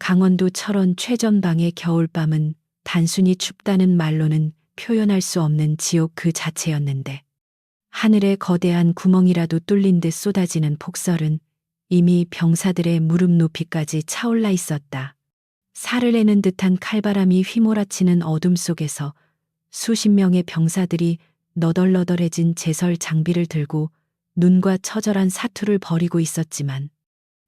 강원도 철원 최전방의 겨울밤은 단순히 춥다는 말로는 표현할 수 없는 지옥 그 자체였는데, 하늘에 거대한 구멍이라도 뚫린 듯 쏟아지는 폭설은 이미 병사들의 무릎 높이까지 차올라 있었다. 살을 내는 듯한 칼바람이 휘몰아치는 어둠 속에서 수십 명의 병사들이 너덜너덜해진 제설 장비를 들고 눈과 처절한 사투를 벌이고 있었지만,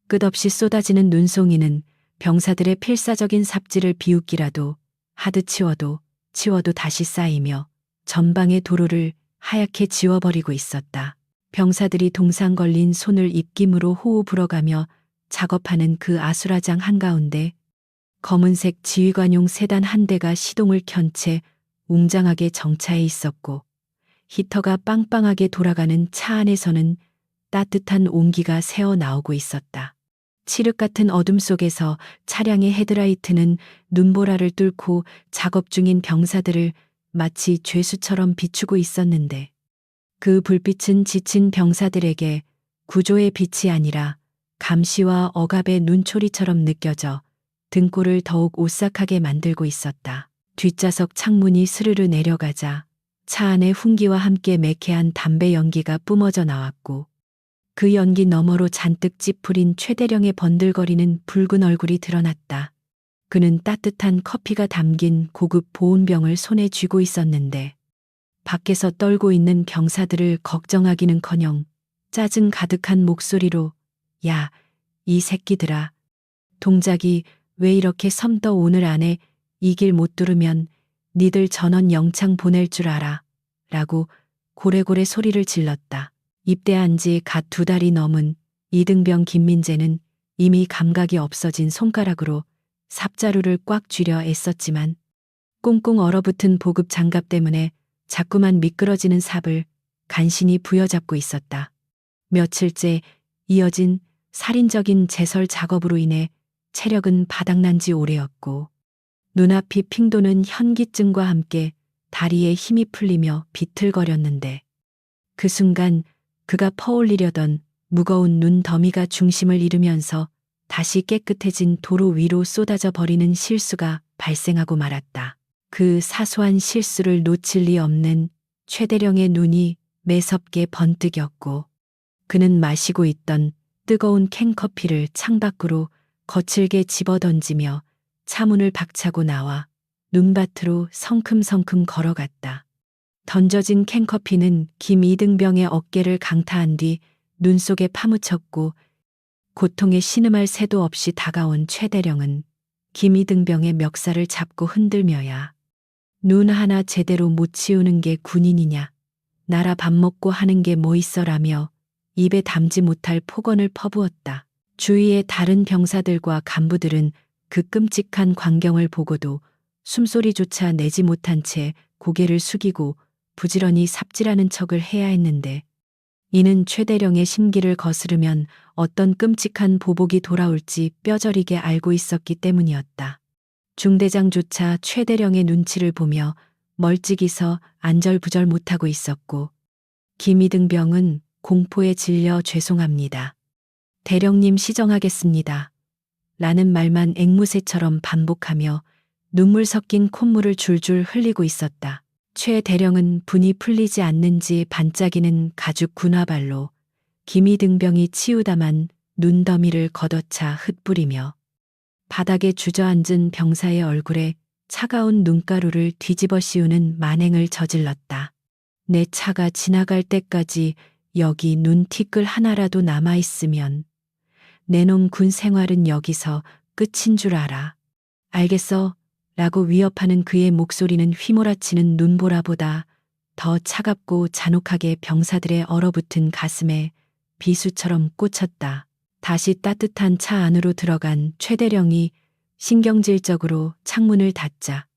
끝없이 쏟아지는 눈송이는 병사들의 필사적인 삽질을 비웃기라도 하드 치워도 다시 쌓이며 전방의 도로를 하얗게 지워버리고 있었다. 병사들이 동상 걸린 손을 입김으로 호우 불어가며 작업하는 그 아수라장 한가운데 검은색 지휘관용 세단 한 대가 시동을 켠 채 웅장하게 정차해 있었고, 히터가 빵빵하게 돌아가는 차 안에서는 따뜻한 온기가 새어 나오고 있었다. 칠흑 같은 어둠 속에서 차량의 헤드라이트는 눈보라를 뚫고 작업 중인 병사들을 마치 죄수처럼 비추고 있었는데, 그 불빛은 지친 병사들에게 구조의 빛이 아니라 감시와 억압의 눈초리처럼 느껴져 등골을 더욱 오싹하게 만들고 있었다. 뒷좌석 창문이 스르르 내려가자 차 안의 훈기와 함께 매캐한 담배 연기가 뿜어져 나왔고, 그 연기 너머로 잔뜩 찌푸린 최대령의 번들거리는 붉은 얼굴이 드러났다. 그는 따뜻한 커피가 담긴 고급 보온병을 손에 쥐고 있었는데, 밖에서 떨고 있는 병사들을 걱정하기는커녕 짜증 가득한 목소리로 "야, 이 새끼들아. 동작이 왜 이렇게 섬떠? 오늘 안에 이 길 못 뚫으면 니들 전원 영창 보낼 줄 알아." 라고 고래고래 소리를 질렀다. 입대한 지 갓 2달이 넘은 이등병 김민재는 이미 감각이 없어진 손가락으로 삽자루를 꽉 쥐려 애썼지만, 꽁꽁 얼어붙은 보급 장갑 때문에 자꾸만 미끄러지는 삽을 간신히 부여잡고 있었다. 며칠째 이어진 살인적인 제설 작업으로 인해 체력은 바닥난 지 오래였고, 눈앞이 핑 도는 현기증과 함께 다리에 힘이 풀리며 비틀거렸는데, 그 순간 그가 퍼올리려던 무거운 눈 더미가 중심을 잃으면서 다시 깨끗해진 도로 위로 쏟아져 버리는 실수가 발생하고 말았다. 그 사소한 실수를 놓칠 리 없는 최대령의 눈이 매섭게 번뜩였고, 그는 마시고 있던 뜨거운 캔커피를 창밖으로 거칠게 집어던지며 차문을 박차고 나와 눈밭으로 성큼성큼 걸어갔다. 던져진 캔커피는 김 이등병의 어깨를 강타한 뒤 눈 속에 파묻혔고, 고통에 신음할 새도 없이 다가온 최대령은 김 이등병의 멱살을 잡고 흔들며야 "눈 하나 제대로 못 치우는 게 군인이냐? 나라 밥 먹고 하는 게 뭐 있어라며 입에 담지 못할 폭언을 퍼부었다. 주위의 다른 병사들과 간부들은 그 끔찍한 광경을 보고도 숨소리조차 내지 못한 채 고개를 숙이고 부지런히 삽질하는 척을 해야 했는데, 이는 최대령의 심기를 거스르면 어떤 끔찍한 보복이 돌아올지 뼈저리게 알고 있었기 때문이었다. 중대장조차 최대령의 눈치를 보며 멀찍이 서 안절부절 못하고 있었고, 김이등병은 공포에 질려 "죄송합니다. 대령님 시정하겠습니다." 라는 말만 앵무새처럼 반복하며 눈물 섞인 콧물을 줄줄 흘리고 있었다. 최 대령은 분이 풀리지 않는지 반짝이는 가죽 군화발로 김이등병이 치우다만 눈더미를 걷어차 흩뿌리며 바닥에 주저앉은 병사의 얼굴에 차가운 눈가루를 뒤집어 씌우는 만행을 저질렀다. "내 차가 지나갈 때까지 여기 눈 티끌 하나라도 남아있으면 내 놈 군 생활은 여기서 끝인 줄 알아. 알겠어?" 라고 위협하는 그의 목소리는 휘몰아치는 눈보라보다 더 차갑고 잔혹하게 병사들의 얼어붙은 가슴에 비수처럼 꽂혔다. 다시 따뜻한 차 안으로 들어간 최대령이 신경질적으로 창문을 닫자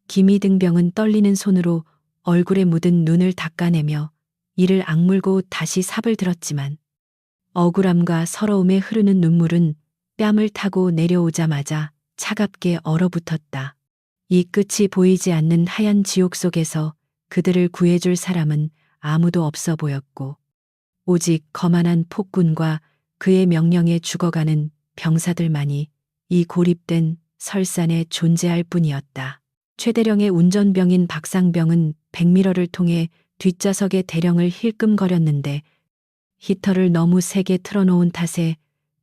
김이등병은 떨리는 손으로 얼굴에 묻은 눈을 닦아내며 이를 악물고 다시 삽을 들었지만, 억울함과 서러움에 흐르는 눈물은 뺨을 타고 내려오자마자 차갑게 얼어붙었다. 이 끝이 보이지 않는 하얀 지옥 속에서 그들을 구해줄 사람은 아무도 없어 보였고, 오직 거만한 폭군과 그의 명령에 죽어가는 병사들만이 이 고립된 설산에 존재할 뿐이었다. 최대령의 운전병인 박상병은 백미러를 통해 뒷좌석의 대령을 힐끔거렸는데 히터를 너무 세게 틀어놓은 탓에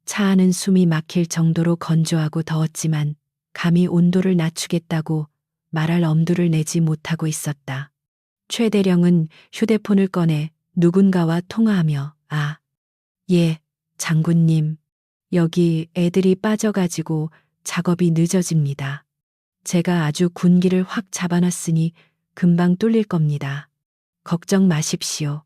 차 안은 숨이 막힐 정도로 건조하고 더웠지만 감히 온도를 낮추겠다고 말할 엄두를 내지 못하고 있었다. 최대령은 휴대폰을 꺼내 누군가와 통화하며 예, 장군님. 여기 애들이 빠져가지고 작업이 늦어집니다. 제가 아주 군기를 확 잡아놨으니 금방 뚫릴 겁니다. 걱정 마십시오.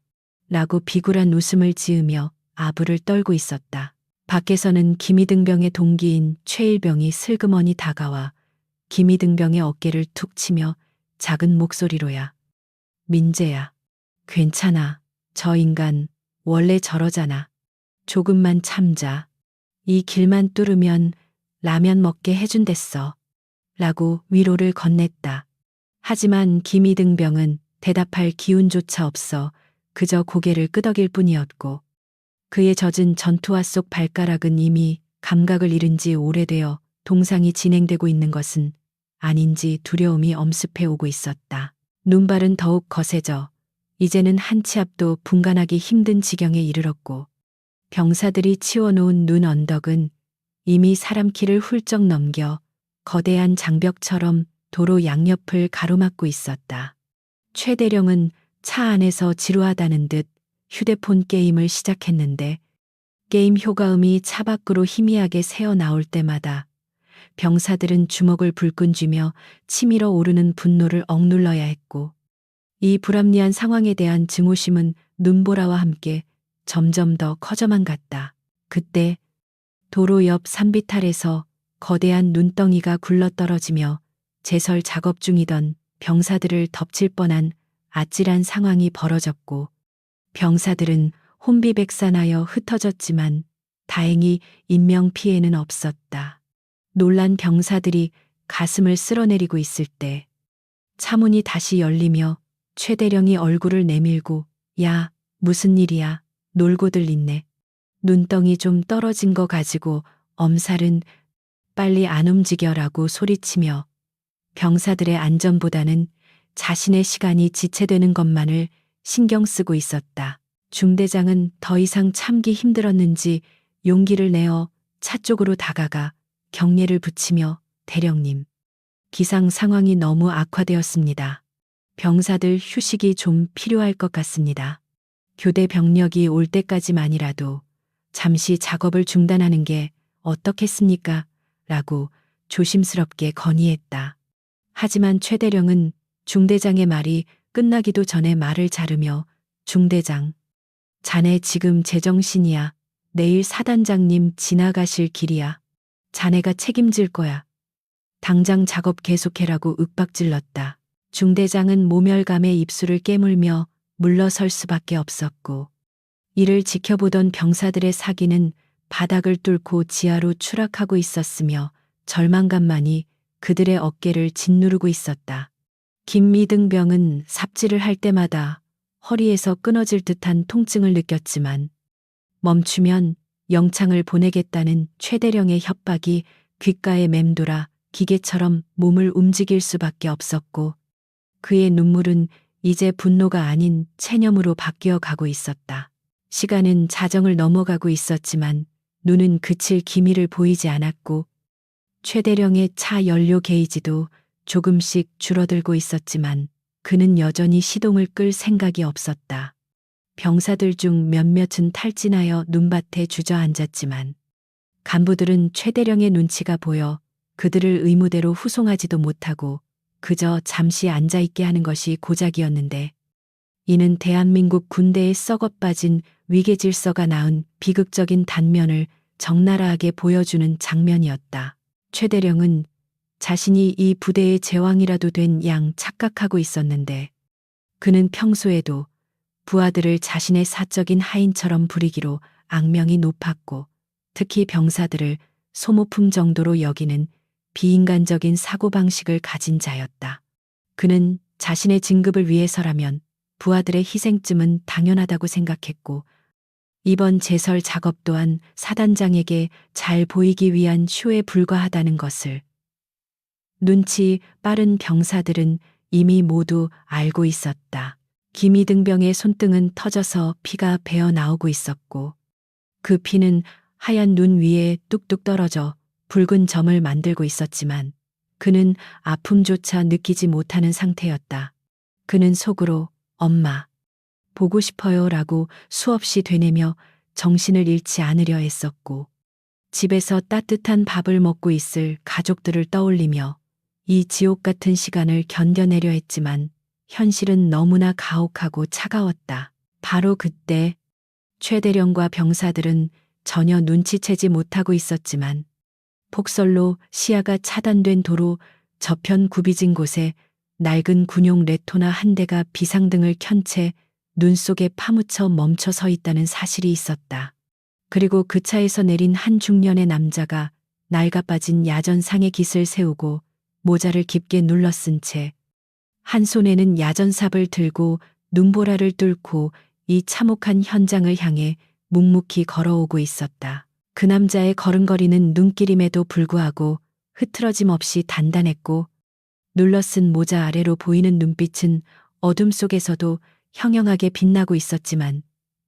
라고 비굴한 웃음을 지으며 아부를 떨고 있었다. 밖에서는 김이등병의 동기인 최일병이 슬그머니 다가와 김이등병의 어깨를 툭 치며 작은 목소리로야. 민재야, 괜찮아. 저 인간 원래 저러잖아. 조금만 참자. 이 길만 뚫으면 라면 먹게 해준댔어. 라고 위로를 건넸다. 하지만 김이등병은 대답할 기운조차 없어 그저 고개를 끄덕일 뿐이었고 그의 젖은 전투화 속 발가락은 이미 감각을 잃은 지 오래되어 동상이 진행되고 있는 것은 아닌지 두려움이 엄습해 오고 있었다. 눈발은 더욱 거세져 이제는 한 치 앞도 분간하기 힘든 지경에 이르렀고 병사들이 치워놓은 눈 언덕은 이미 사람 키를 훌쩍 넘겨 거대한 장벽처럼 도로 양옆을 가로막고 있었다. 최대령은 차 안에서 지루하다는 듯 휴대폰 게임을 시작했는데 게임 효과음이 차 밖으로 희미하게 새어 나올 때마다 병사들은 주먹을 불끈 쥐며 치밀어 오르는 분노를 억눌러야 했고 이 불합리한 상황에 대한 증오심은 눈보라와 함께 점점 더 커져만 갔다. 그때 도로 옆 산비탈에서 거대한 눈덩이가 굴러떨어지며 제설 작업 중이던 병사들을 덮칠 뻔한 아찔한 상황이 벌어졌고 병사들은 혼비백산하여 흩어졌지만 다행히 인명피해는 없었다. 놀란 병사들이 가슴을 쓸어내리고 있을 때 차문이 다시 열리며 최대령이 얼굴을 내밀고 야, 무슨 일이야? 놀고들 있네. 눈덩이 좀 떨어진 거 가지고 엄살은 빨리 안 움직여라고 소리치며 병사들의 안전보다는 자신의 시간이 지체되는 것만을 신경 쓰고 있었다. 중대장은 더 이상 참기 힘들었는지 용기를 내어 차 쪽으로 다가가 경례를 붙이며 대령님, 기상 상황이 너무 악화되었습니다. 병사들 휴식이 좀 필요할 것 같습니다. 교대 병력이 올 때까지만이라도 잠시 작업을 중단하는 게 어떻겠습니까? 라고 조심스럽게 건의했다. 하지만 최대령은 중대장의 말이 끝나기도 전에 말을 자르며 중대장, 자네 지금 제정신이야. 내일 사단장님 지나가실 길이야. 자네가 책임질 거야. 당장 작업 계속해라고 윽박질렀다. 중대장은 모멸감에 입술을 깨물며 물러설 수밖에 없었고 이를 지켜보던 병사들의 사기는 바닥을 뚫고 지하로 추락하고 있었으며 절망감만이 그들의 어깨를 짓누르고 있었다. 김미등병은 삽질을 할 때마다 허리에서 끊어질 듯한 통증을 느꼈지만 멈추면 영창을 보내겠다는 최대령의 협박이 귓가에 맴돌아 기계처럼 몸을 움직일 수밖에 없었고 그의 눈물은 이제 분노가 아닌 체념으로 바뀌어 가고 있었다. 시간은 자정을 넘어가고 있었지만 눈은 그칠 기미를 보이지 않았고 최대령의 차 연료 게이지도 조금씩 줄어들고 있었지만 그는 여전히 시동을 끌 생각이 없었다. 병사들 중 몇몇은 탈진하여 눈밭에 주저앉았지만 간부들은 최대령의 눈치가 보여 그들을 의무대로 후송하지도 못하고 그저 잠시 앉아있게 하는 것이 고작이었는데 이는 대한민국 군대의 썩어빠진 위계질서가 낳은 비극적인 단면을 적나라하게 보여주는 장면이었다. 최대령은 자신이 이 부대의 제왕이라도 된 양 착각하고 있었는데 그는 평소에도 부하들을 자신의 사적인 하인처럼 부리기로 악명이 높았고 특히 병사들을 소모품 정도로 여기는 비인간적인 사고방식을 가진 자였다. 그는 자신의 진급을 위해서라면 부하들의 희생쯤은 당연하다고 생각했고 이번 제설 작업 또한 사단장에게 잘 보이기 위한 쇼에 불과하다는 것을 눈치 빠른 병사들은 이미 모두 알고 있었다. 김이등병의 손등은 터져서 피가 배어 나오고 있었고 그 피는 하얀 눈 위에 뚝뚝 떨어져 붉은 점을 만들고 있었지만 그는 아픔조차 느끼지 못하는 상태였다. 그는 속으로 엄마, 보고 싶어요 라고 수없이 되뇌며 정신을 잃지 않으려 했었고 집에서 따뜻한 밥을 먹고 있을 가족들을 떠올리며 이 지옥 같은 시간을 견뎌내려 했지만 현실은 너무나 가혹하고 차가웠다. 바로 그때 최대령과 병사들은 전혀 눈치채지 못하고 있었지만 폭설로 시야가 차단된 도로 저편 구비진 곳에 낡은 군용 레토나 한 대가 비상등을 켠 채 눈 속에 파묻혀 멈춰 서 있다는 사실이 있었다. 그리고 그 차에서 내린 한 중년의 남자가 낡아빠진 야전상의 깃을 세우고 모자를 깊게 눌러 쓴 채 한 손에는 야전삽을 들고 눈보라를 뚫고 이 참혹한 현장을 향해 묵묵히 걸어오고 있었다. 그 남자의 걸음걸이는 눈길임에도 불구하고 흐트러짐 없이 단단했고 눌러쓴 모자 아래로 보이는 눈빛은 어둠 속에서도 형형하게 빛나고 있었지만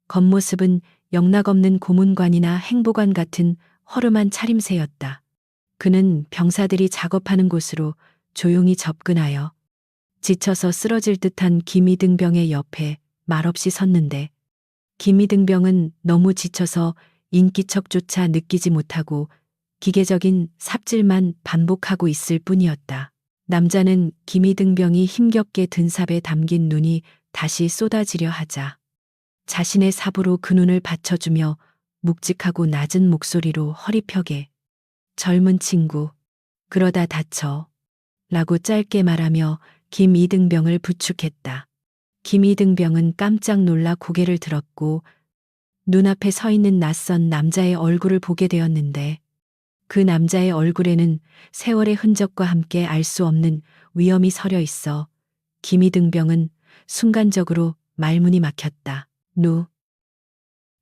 겉모습은 영락없는 고문관이나 행보관 같은 허름한 차림새였다. 그는 병사들이 작업하는 곳으로 조용히 접근하여 지쳐서 쓰러질 듯한 김이등병의 옆에 말없이 섰는데 김이등병은 너무 지쳐서 인기척조차 느끼지 못하고 기계적인 삽질만 반복하고 있을 뿐이었다. 남자는 김이등병이 힘겹게 든 삽에 담긴 눈이 다시 쏟아지려 하자 자신의 삽으로 그 눈을 받쳐주며 묵직하고 낮은 목소리로 허리펴게 젊은 친구, 그러다 다쳐 라고 짧게 말하며 김이등병을 부축했다. 김이등병은 깜짝 놀라 고개를 들었고 눈앞에 서 있는 낯선 남자의 얼굴을 보게 되었는데 그 남자의 얼굴에는 세월의 흔적과 함께 알 수 없는 위험이 서려 있어 김이등병은 순간적으로 말문이 막혔다.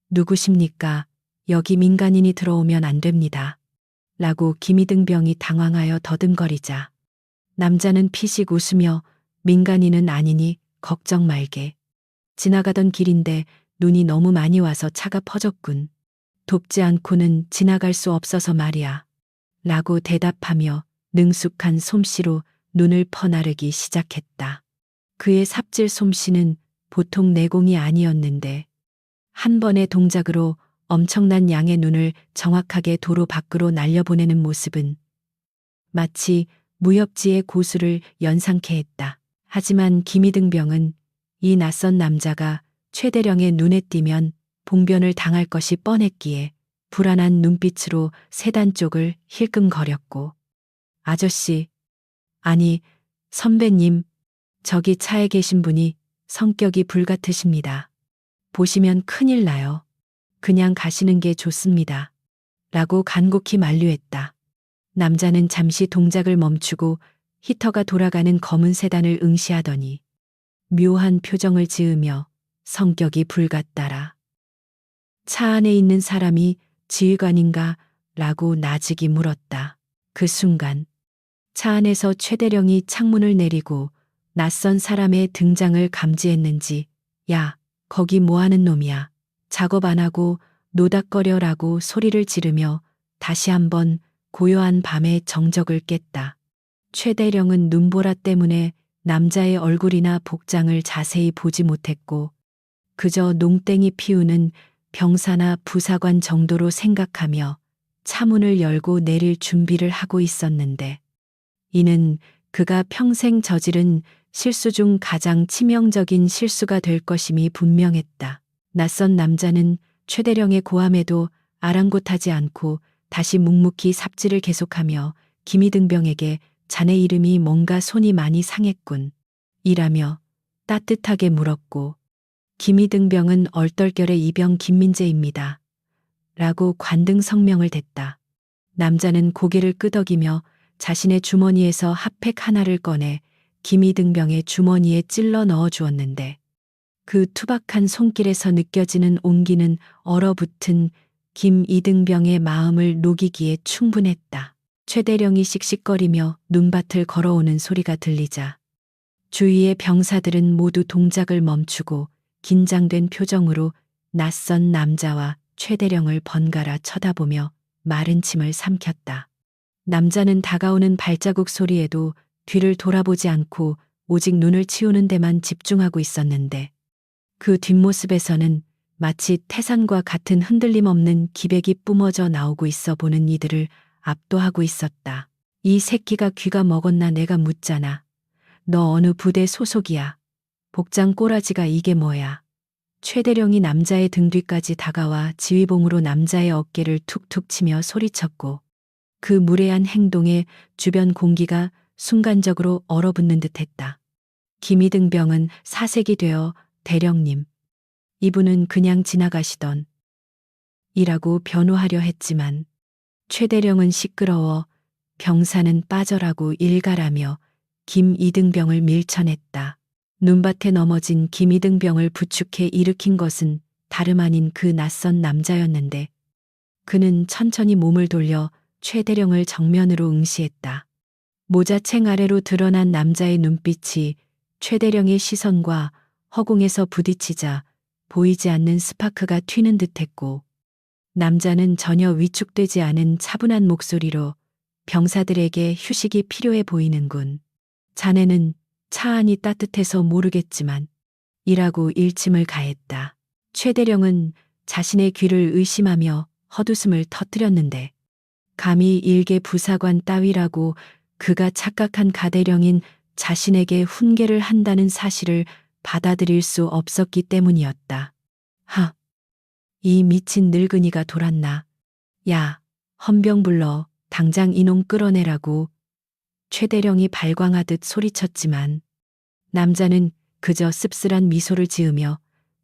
누구십니까? 여기 민간인이 들어오면 안 됩니다. 라고 김이등병이 당황하여 더듬거리자 남자는 피식 웃으며 민간인은 아니니 걱정 말게. 지나가던 길인데 눈이 너무 많이 와서 차가 퍼졌군. 돕지 않고는 지나갈 수 없어서 말이야. 라고 대답하며 능숙한 솜씨로 눈을 퍼나르기 시작했다. 그의 삽질 솜씨는 보통 내공이 아니었는데 한 번의 동작으로 엄청난 양의 눈을 정확하게 도로 밖으로 날려보내는 모습은 마치 무협지의 고수를 연상케 했다. 하지만 김이등병은 이 낯선 남자가 최대령의 눈에 띄면 봉변을 당할 것이 뻔했기에 불안한 눈빛으로 세단 쪽을 힐끔거렸고 아저씨, 아니 선배님, 저기 차에 계신 분이 성격이 불같으십니다. 보시면 큰일 나요. 그냥 가시는 게 좋습니다. 라고 간곡히 만류했다. 남자는 잠시 동작을 멈추고 히터가 돌아가는 검은 세단을 응시하더니 묘한 표정을 지으며 성격이 불같다라. 차 안에 있는 사람이 지휘관인가? 라고 나직이 물었다. 그 순간 차 안에서 최대령이 창문을 내리고 낯선 사람의 등장을 감지했는지 야, 거기 뭐하는 놈이야. 작업 안 하고 노닥거려라고 소리를 지르며 다시 한번 고요한 밤의 정적을 깼다. 최대령은 눈보라 때문에 남자의 얼굴이나 복장을 자세히 보지 못했고 그저 농땡이 피우는 병사나 부사관 정도로 생각하며 차문을 열고 내릴 준비를 하고 있었는데 이는 그가 평생 저지른 실수 중 가장 치명적인 실수가 될 것임이 분명했다. 낯선 남자는 최대령의 고함에도 아랑곳하지 않고 다시 묵묵히 삽질을 계속하며 김이등병에게 자네 이름이 뭔가 손이 많이 상했군. 이라며 따뜻하게 물었고 김이등병은 얼떨결에 이병 김민재입니다. 라고 관등 성명을 댔다. 남자는 고개를 끄덕이며 자신의 주머니에서 핫팩 하나를 꺼내 김이등병의 주머니에 찔러 넣어 주었는데 그 투박한 손길에서 느껴지는 온기는 얼어붙은 김 이등병의 마음을 녹이기에 충분했다. 최대령이 씩씩거리며 눈밭을 걸어오는 소리가 들리자 주위의 병사들은 모두 동작을 멈추고 긴장된 표정으로 낯선 남자와 최대령을 번갈아 쳐다보며 마른 침을 삼켰다. 남자는 다가오는 발자국 소리에도 뒤를 돌아보지 않고 오직 눈을 치우는 데만 집중하고 있었는데 그 뒷모습에서는 마치 태산과 같은 흔들림 없는 기백이 뿜어져 나오고 있어 보는 이들을 압도하고 있었다. 이 새끼가 귀가 먹었나 내가 묻잖아. 너 어느 부대 소속이야? 복장 꼬라지가 이게 뭐야? 최대령이 남자의 등 뒤까지 다가와 지휘봉으로 남자의 어깨를 툭툭 치며 소리쳤고 그 무례한 행동에 주변 공기가 순간적으로 얼어붙는 듯했다. 김이등병은 사색이 되어 대령님, 이분은 그냥 지나가시던 이라고 변호하려 했지만 최대령은 시끄러워 병사는 빠져라고 일갈하며 김이등병을 밀쳐냈다. 눈밭에 넘어진 김이등병을 부축해 일으킨 것은 다름 아닌 그 낯선 남자였는데 그는 천천히 몸을 돌려 최대령을 정면으로 응시했다. 모자챙 아래로 드러난 남자의 눈빛이 최대령의 시선과 허공에서 부딪히자 보이지 않는 스파크가 튀는 듯했고 남자는 전혀 위축되지 않은 차분한 목소리로 병사들에게 휴식이 필요해 보이는군. 자네는 차 안이 따뜻해서 모르겠지만 이라고 일침을 가했다. 최대령은 자신의 귀를 의심하며 헛웃음을 터뜨렸는데 감히 일개 부사관 따위라고 그가 착각한 가대령인 자신에게 훈계를 한다는 사실을 받아들일 수 없었기 때문이었다. 하, 이 미친 늙은이가 돌았나. 야, 헌병 불러 당장 이놈 끌어내라고 최대령이 발광하듯 소리쳤지만 남자는 그저 씁쓸한 미소를 지으며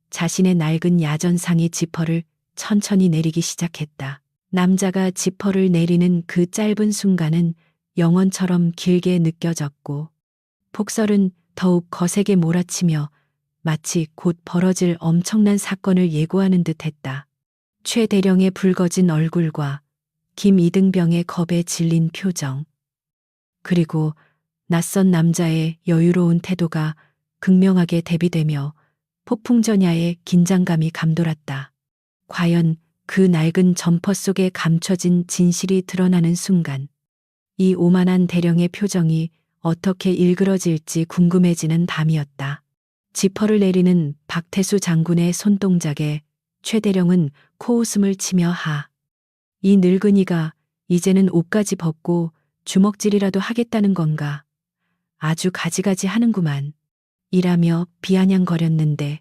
자신의 낡은 야전상의 지퍼를 천천히 내리기 시작했다. 남자가 지퍼를 내리는 그 짧은 순간은 영원처럼 길게 느껴졌고 폭설은 더욱 거세게 몰아치며 마치 곧 벌어질 엄청난 사건을 예고하는 듯했다. 최 대령의 붉어진 얼굴과 김 이등병의 겁에 질린 표정, 그리고 낯선 남자의 여유로운 태도가 극명하게 대비되며 폭풍전야의 긴장감이 감돌았다. 과연 그 낡은 점퍼 속에 감춰진 진실이 드러나는 순간 이 오만한 대령의 표정이 어떻게 일그러질지 궁금해지는 밤이었다. 지퍼를 내리는 박태수 장군의 손동작에 최 대령은 코웃음을 치며 이 늙은이가 이제는 옷까지 벗고 주먹질이라도 하겠다는 건가. 아주 가지가지 하는구만. 이라며 비아냥거렸는데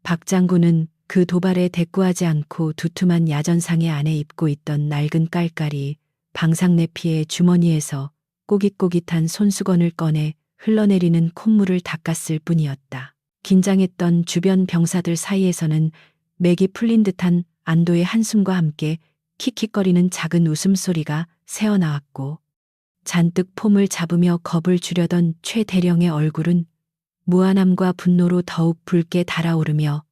박 장군은 그 도발에 대꾸하지 않고 두툼한 야전상의 안에 입고 있던 낡은 깔깔이 방상내피의 주머니에서 꼬깃꼬깃한 손수건을 꺼내 흘러내리는 콧물을 닦았을 뿐이었다. 긴장했던 주변 병사들 사이에서는 맥이 풀린 듯한 안도의 한숨과 함께 킥킥거리는 작은 웃음소리가 새어나왔고 잔뜩 폼을 잡으며 겁을 주려던 최 대령의 얼굴은 무안함과 분노로 더욱 붉게 달아오르며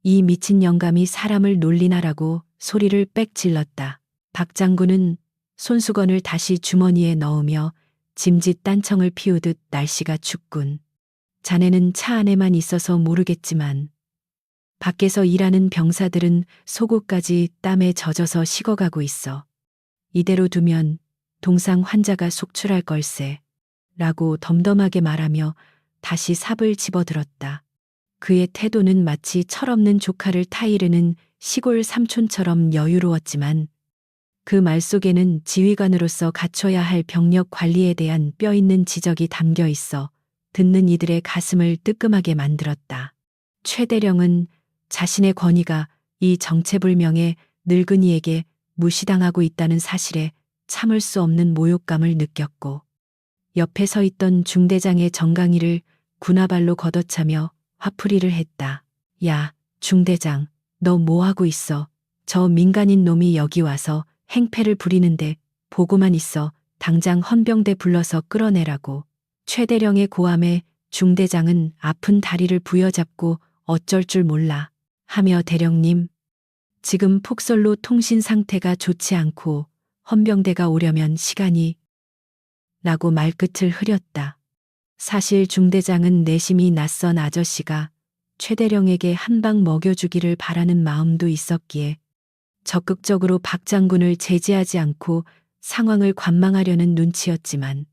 이 미친 영감이 사람을 놀리나라고 소리를 빽 질렀다. 박 장군은 손수건을 다시 주머니에 넣으며 짐짓 딴청을 피우듯 날씨가 춥군. 자네는 차 안에만 있어서 모르겠지만 밖에서 일하는 병사들은 속옷까지 땀에 젖어서 식어가고 있어. 이대로 두면 동상 환자가 속출할 걸세. 라고 덤덤하게 말하며 다시 삽을 집어들었다. 그의 태도는 마치 철없는 조카를 타이르는 시골 삼촌처럼 여유로웠지만 그 말 속에는 지휘관으로서 갖춰야 할 병력 관리에 대한 뼈 있는 지적이 담겨 있어 듣는 이들의 가슴을 뜨끔하게 만들었다. 최 대령은 자신의 권위가 이 정체불명의 늙은이에게 무시당하고 있다는 사실에 참을 수 없는 모욕감을 느꼈고 옆에 서 있던 중대장의 정강이를 군화발로 걷어차며 화풀이를 했다. 야, 중대장, 너 뭐하고 있어? 저 민간인 놈이 여기 와서 행패를 부리는데 보고만 있어. 당장 헌병대 불러서 끌어내라고. 최 대령의 고함에 중대장은 아픈 다리를 부여잡고 어쩔 줄 몰라 하며 대령님, 지금 폭설로 통신 상태가 좋지 않고 헌병대가 오려면 시간이 라고 말끝을 흐렸다. 사실 중대장은 내심이 낯선 아저씨가 최대령에게 한 방 먹여주기를 바라는 마음도 있었기에 적극적으로 박 장군을 제지하지 않고 상황을 관망하려는 눈치였지만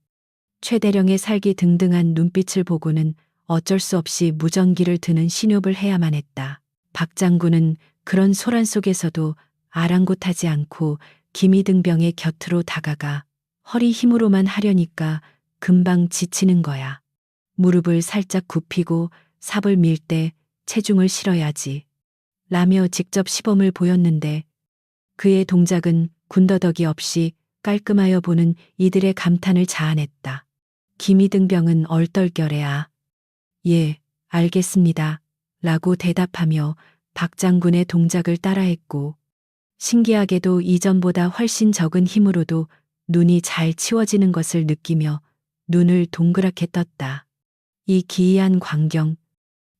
최대령의 살기 등등한 눈빛을 보고는 어쩔 수 없이 무전기를 드는 신용을 해야만 했다. 박 장군은 그런 소란 속에서도 아랑곳하지 않고 김이등병의 곁으로 다가가 허리 힘으로만 하려니까 금방 지치는 거야. 무릎을 살짝 굽히고 삽을 밀 때 체중을 실어야지. 라며 직접 시범을 보였는데 그의 동작은 군더더기 없이 깔끔하여 보는 이들의 감탄을 자아냈다. 김이등병은 얼떨결에 예, 알겠습니다. 라고 대답하며 박 장군의 동작을 따라했고 신기하게도 이전보다 훨씬 적은 힘으로도 눈이 잘 치워지는 것을 느끼며 눈을 동그랗게 떴다. 이 기이한 광경,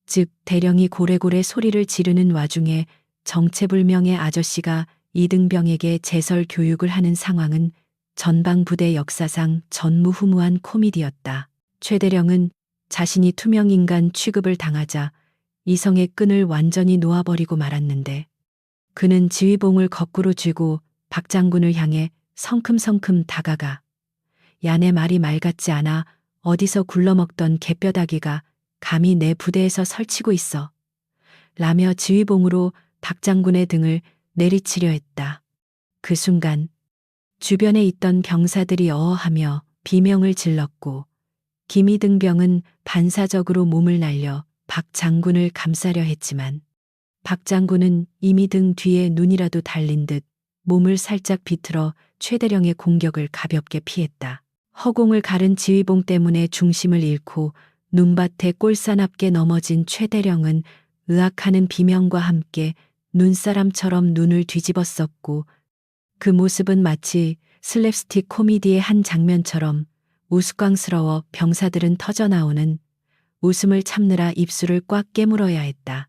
즉 대령이 고래고래 소리를 지르는 와중에 정체불명의 아저씨가 이등병에게 제설 교육을 하는 상황은 전방부대 역사상 전무후무한 코미디였다. 최대령은 자신이 투명인간 취급을 당하자 이성의 끈을 완전히 놓아버리고 말았는데 그는 지휘봉을 거꾸로 쥐고 박 장군을 향해 성큼성큼 다가가 야, 내 말이 말 같지 않아. 어디서 굴러먹던 개뼈다귀가 감히 내 부대에서 설치고 있어. 라며 지휘봉으로 박 장군의 등을 내리치려 했다. 그 순간 주변에 있던 병사들이 어어하며 비명을 질렀고 김이등병은 반사적으로 몸을 날려 박 장군을 감싸려 했지만 박 장군은 이미 등 뒤에 눈이라도 달린 듯 몸을 살짝 비틀어 최대령의 공격을 가볍게 피했다. 허공을 가른 지휘봉 때문에 중심을 잃고 눈밭에 꼴사납게 넘어진 최대령은 으악하는 비명과 함께 눈사람처럼 눈을 뒤집었었고 그 모습은 마치 슬랩스틱 코미디의 한 장면처럼 우스꽝스러워 병사들은 터져나오는 웃음을 참느라 입술을 꽉 깨물어야 했다.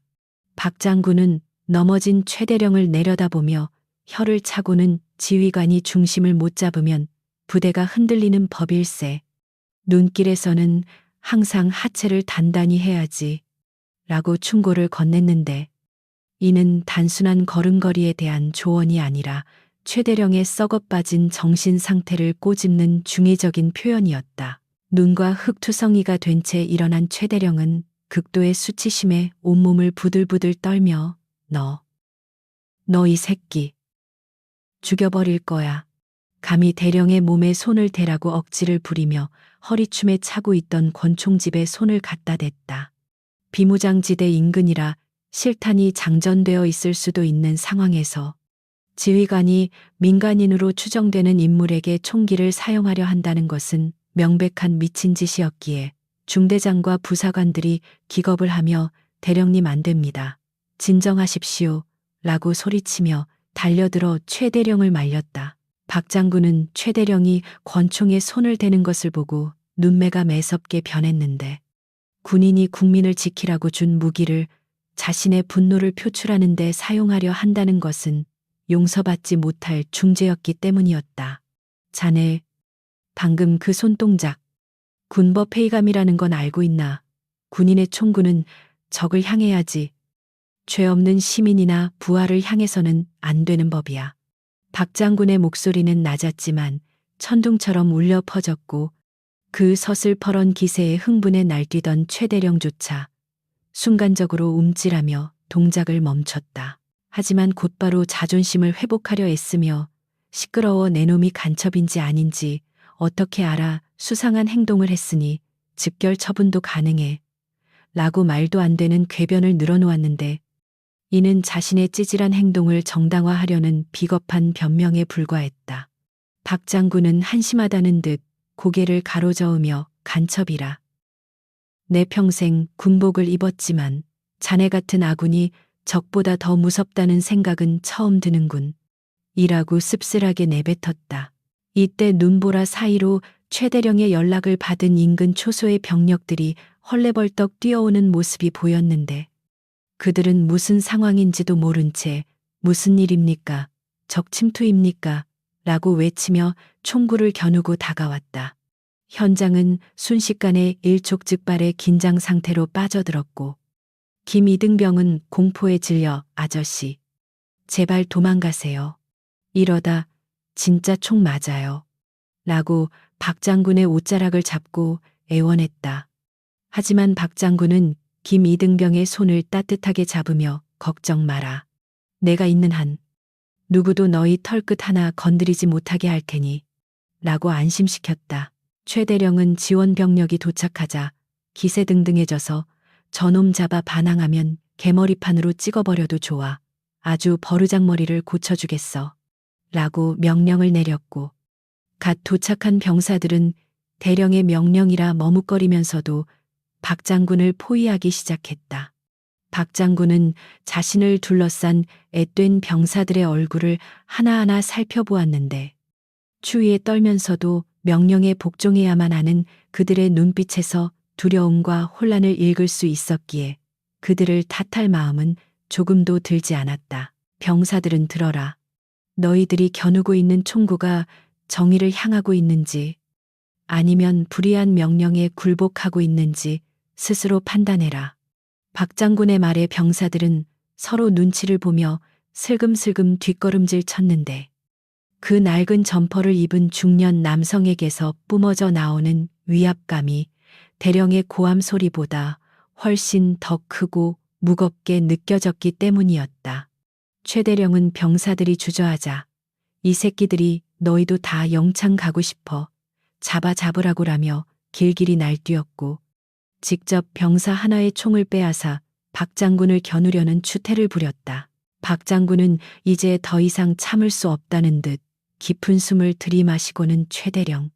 박 장군은 넘어진 최대령을 내려다보며 혀를 차고는 지휘관이 중심을 못 잡으면 부대가 흔들리는 법일세. 눈길에서는 항상 하체를 단단히 해야지. 라고 충고를 건넸는데 이는 단순한 걸음걸이에 대한 조언이 아니라 최대령의 썩어빠진 정신 상태를 꼬집는 중의적인 표현이었다. 눈과 흙투성이가 된 채 일어난 최대령은 극도의 수치심에 온몸을 부들부들 떨며 너 이 새끼 죽여버릴 거야. 감히 대령의 몸에 손을 대라고 억지를 부리며 허리춤에 차고 있던 권총집에 손을 갖다 댔다. 비무장지대 인근이라 실탄이 장전되어 있을 수도 있는 상황에서 지휘관이 민간인으로 추정되는 인물에게 총기를 사용하려 한다는 것은 명백한 미친 짓이었기에 중대장과 부사관들이 기겁을 하며 대령님 안 됩니다. 진정하십시오. 라고 소리치며 달려들어 최대령을 말렸다. 박 장군은 최대령이 권총에 손을 대는 것을 보고 눈매가 매섭게 변했는데 군인이 국민을 지키라고 준 무기를 자신의 분노를 표출하는 데 사용하려 한다는 것은 용서받지 못할 중죄였기 때문이었다. 자네, 방금 그 손동작, 군법 회의감이라는 건 알고 있나? 군인의 총구는 적을 향해야지. 죄 없는 시민이나 부하를 향해서는 안 되는 법이야. 박 장군의 목소리는 낮았지만 천둥처럼 울려 퍼졌고 그 서슬퍼런 기세에 흥분해 날뛰던 최대령조차 순간적으로 움찔하며 동작을 멈췄다. 하지만 곧바로 자존심을 회복하려 애쓰며 시끄러워 내 놈이 간첩인지 아닌지 어떻게 알아 수상한 행동을 했으니 즉결 처분도 가능해. 라고 말도 안 되는 궤변을 늘어놓았는데 이는 자신의 찌질한 행동을 정당화하려는 비겁한 변명에 불과했다. 박 장군은 한심하다는 듯 고개를 가로저으며 간첩이라. 내 평생 군복을 입었지만 자네 같은 아군이 적보다 더 무섭다는 생각은 처음 드는군. 이라고 씁쓸하게 내뱉었다. 이때 눈보라 사이로 최대령의 연락을 받은 인근 초소의 병력들이 헐레벌떡 뛰어오는 모습이 보였는데 그들은 무슨 상황인지도 모른 채 무슨 일입니까? 적침투입니까? 라고 외치며 총구를 겨누고 다가왔다. 현장은 순식간에 일촉즉발의 긴장 상태로 빠져들었고 김이등병은 공포에 질려 아저씨, 제발 도망가세요. 이러다 진짜 총 맞아요. 라고 박 장군의 옷자락을 잡고 애원했다. 하지만 박 장군은 김이등병의 손을 따뜻하게 잡으며 걱정 마라. 내가 있는 한 누구도 너희 털끝 하나 건드리지 못하게 할 테니 라고 안심시켰다. 최대령은 지원 병력이 도착하자 기세등등해져서 저놈 잡아 반항하면 개머리판으로 찍어버려도 좋아. 아주 버르장머리를 고쳐주겠어. 라고 명령을 내렸고 갓 도착한 병사들은 대령의 명령이라 머뭇거리면서도 박 장군을 포위하기 시작했다. 박 장군은 자신을 둘러싼 앳된 병사들의 얼굴을 하나하나 살펴보았는데 추위에 떨면서도 명령에 복종해야만 하는 그들의 눈빛에서 두려움과 혼란을 읽을 수 있었기에 그들을 탓할 마음은 조금도 들지 않았다. 병사들은 들어라. 너희들이 겨누고 있는 총구가 정의를 향하고 있는지 아니면 불의한 명령에 굴복하고 있는지 스스로 판단해라. 박 장군의 말에 병사들은 서로 눈치를 보며 슬금슬금 뒷걸음질 쳤는데 그 낡은 점퍼를 입은 중년 남성에게서 뿜어져 나오는 위압감이 대령의 고함 소리보다 훨씬 더 크고 무겁게 느껴졌기 때문이었다. 최대령은 병사들이 주저하자 이 새끼들이 너희도 다 영창 가고 싶어 잡으라고라며 길길이 날뛰었고 직접 병사 하나의 총을 빼앗아 박 장군을 겨누려는 추태를 부렸다. 박 장군은 이제 더 이상 참을 수 없다는 듯 깊은 숨을 들이마시고는 최대령,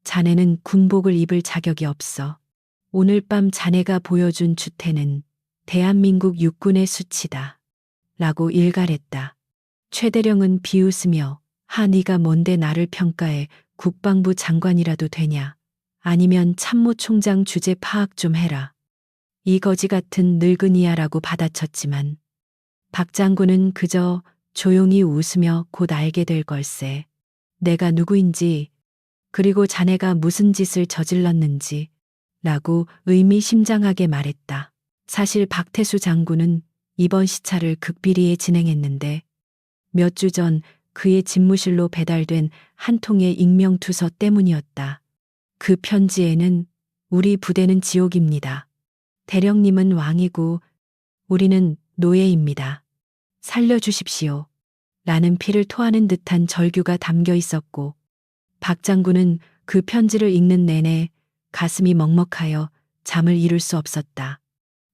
자네는 군복을 입을 자격이 없어. 오늘 밤 자네가 보여준 추태는 대한민국 육군의 수치다. 라고 일갈했다. 최대령은 비웃으며 네가 뭔데 나를 평가해. 국방부 장관이라도 되냐. 아니면 참모총장 주제 파악 좀 해라. 이 거지 같은 늙은이야라고 받아쳤지만 박 장군은 그저 조용히 웃으며 곧 알게 될 걸세. 내가 누구인지 그리고 자네가 무슨 짓을 저질렀는지 라고 의미심장하게 말했다. 사실 박태수 장군은 이번 시차를 극비리에 진행했는데 몇 주 전 그의 집무실로 배달된 한 통의 익명투서 때문이었다. 그 편지에는 우리 부대는 지옥입니다. 대령님은 왕이고 우리는 노예입니다. 살려주십시오. 라는 피를 토하는 듯한 절규가 담겨 있었고 박 장군은 그 편지를 읽는 내내 가슴이 먹먹하여 잠을 이룰 수 없었다.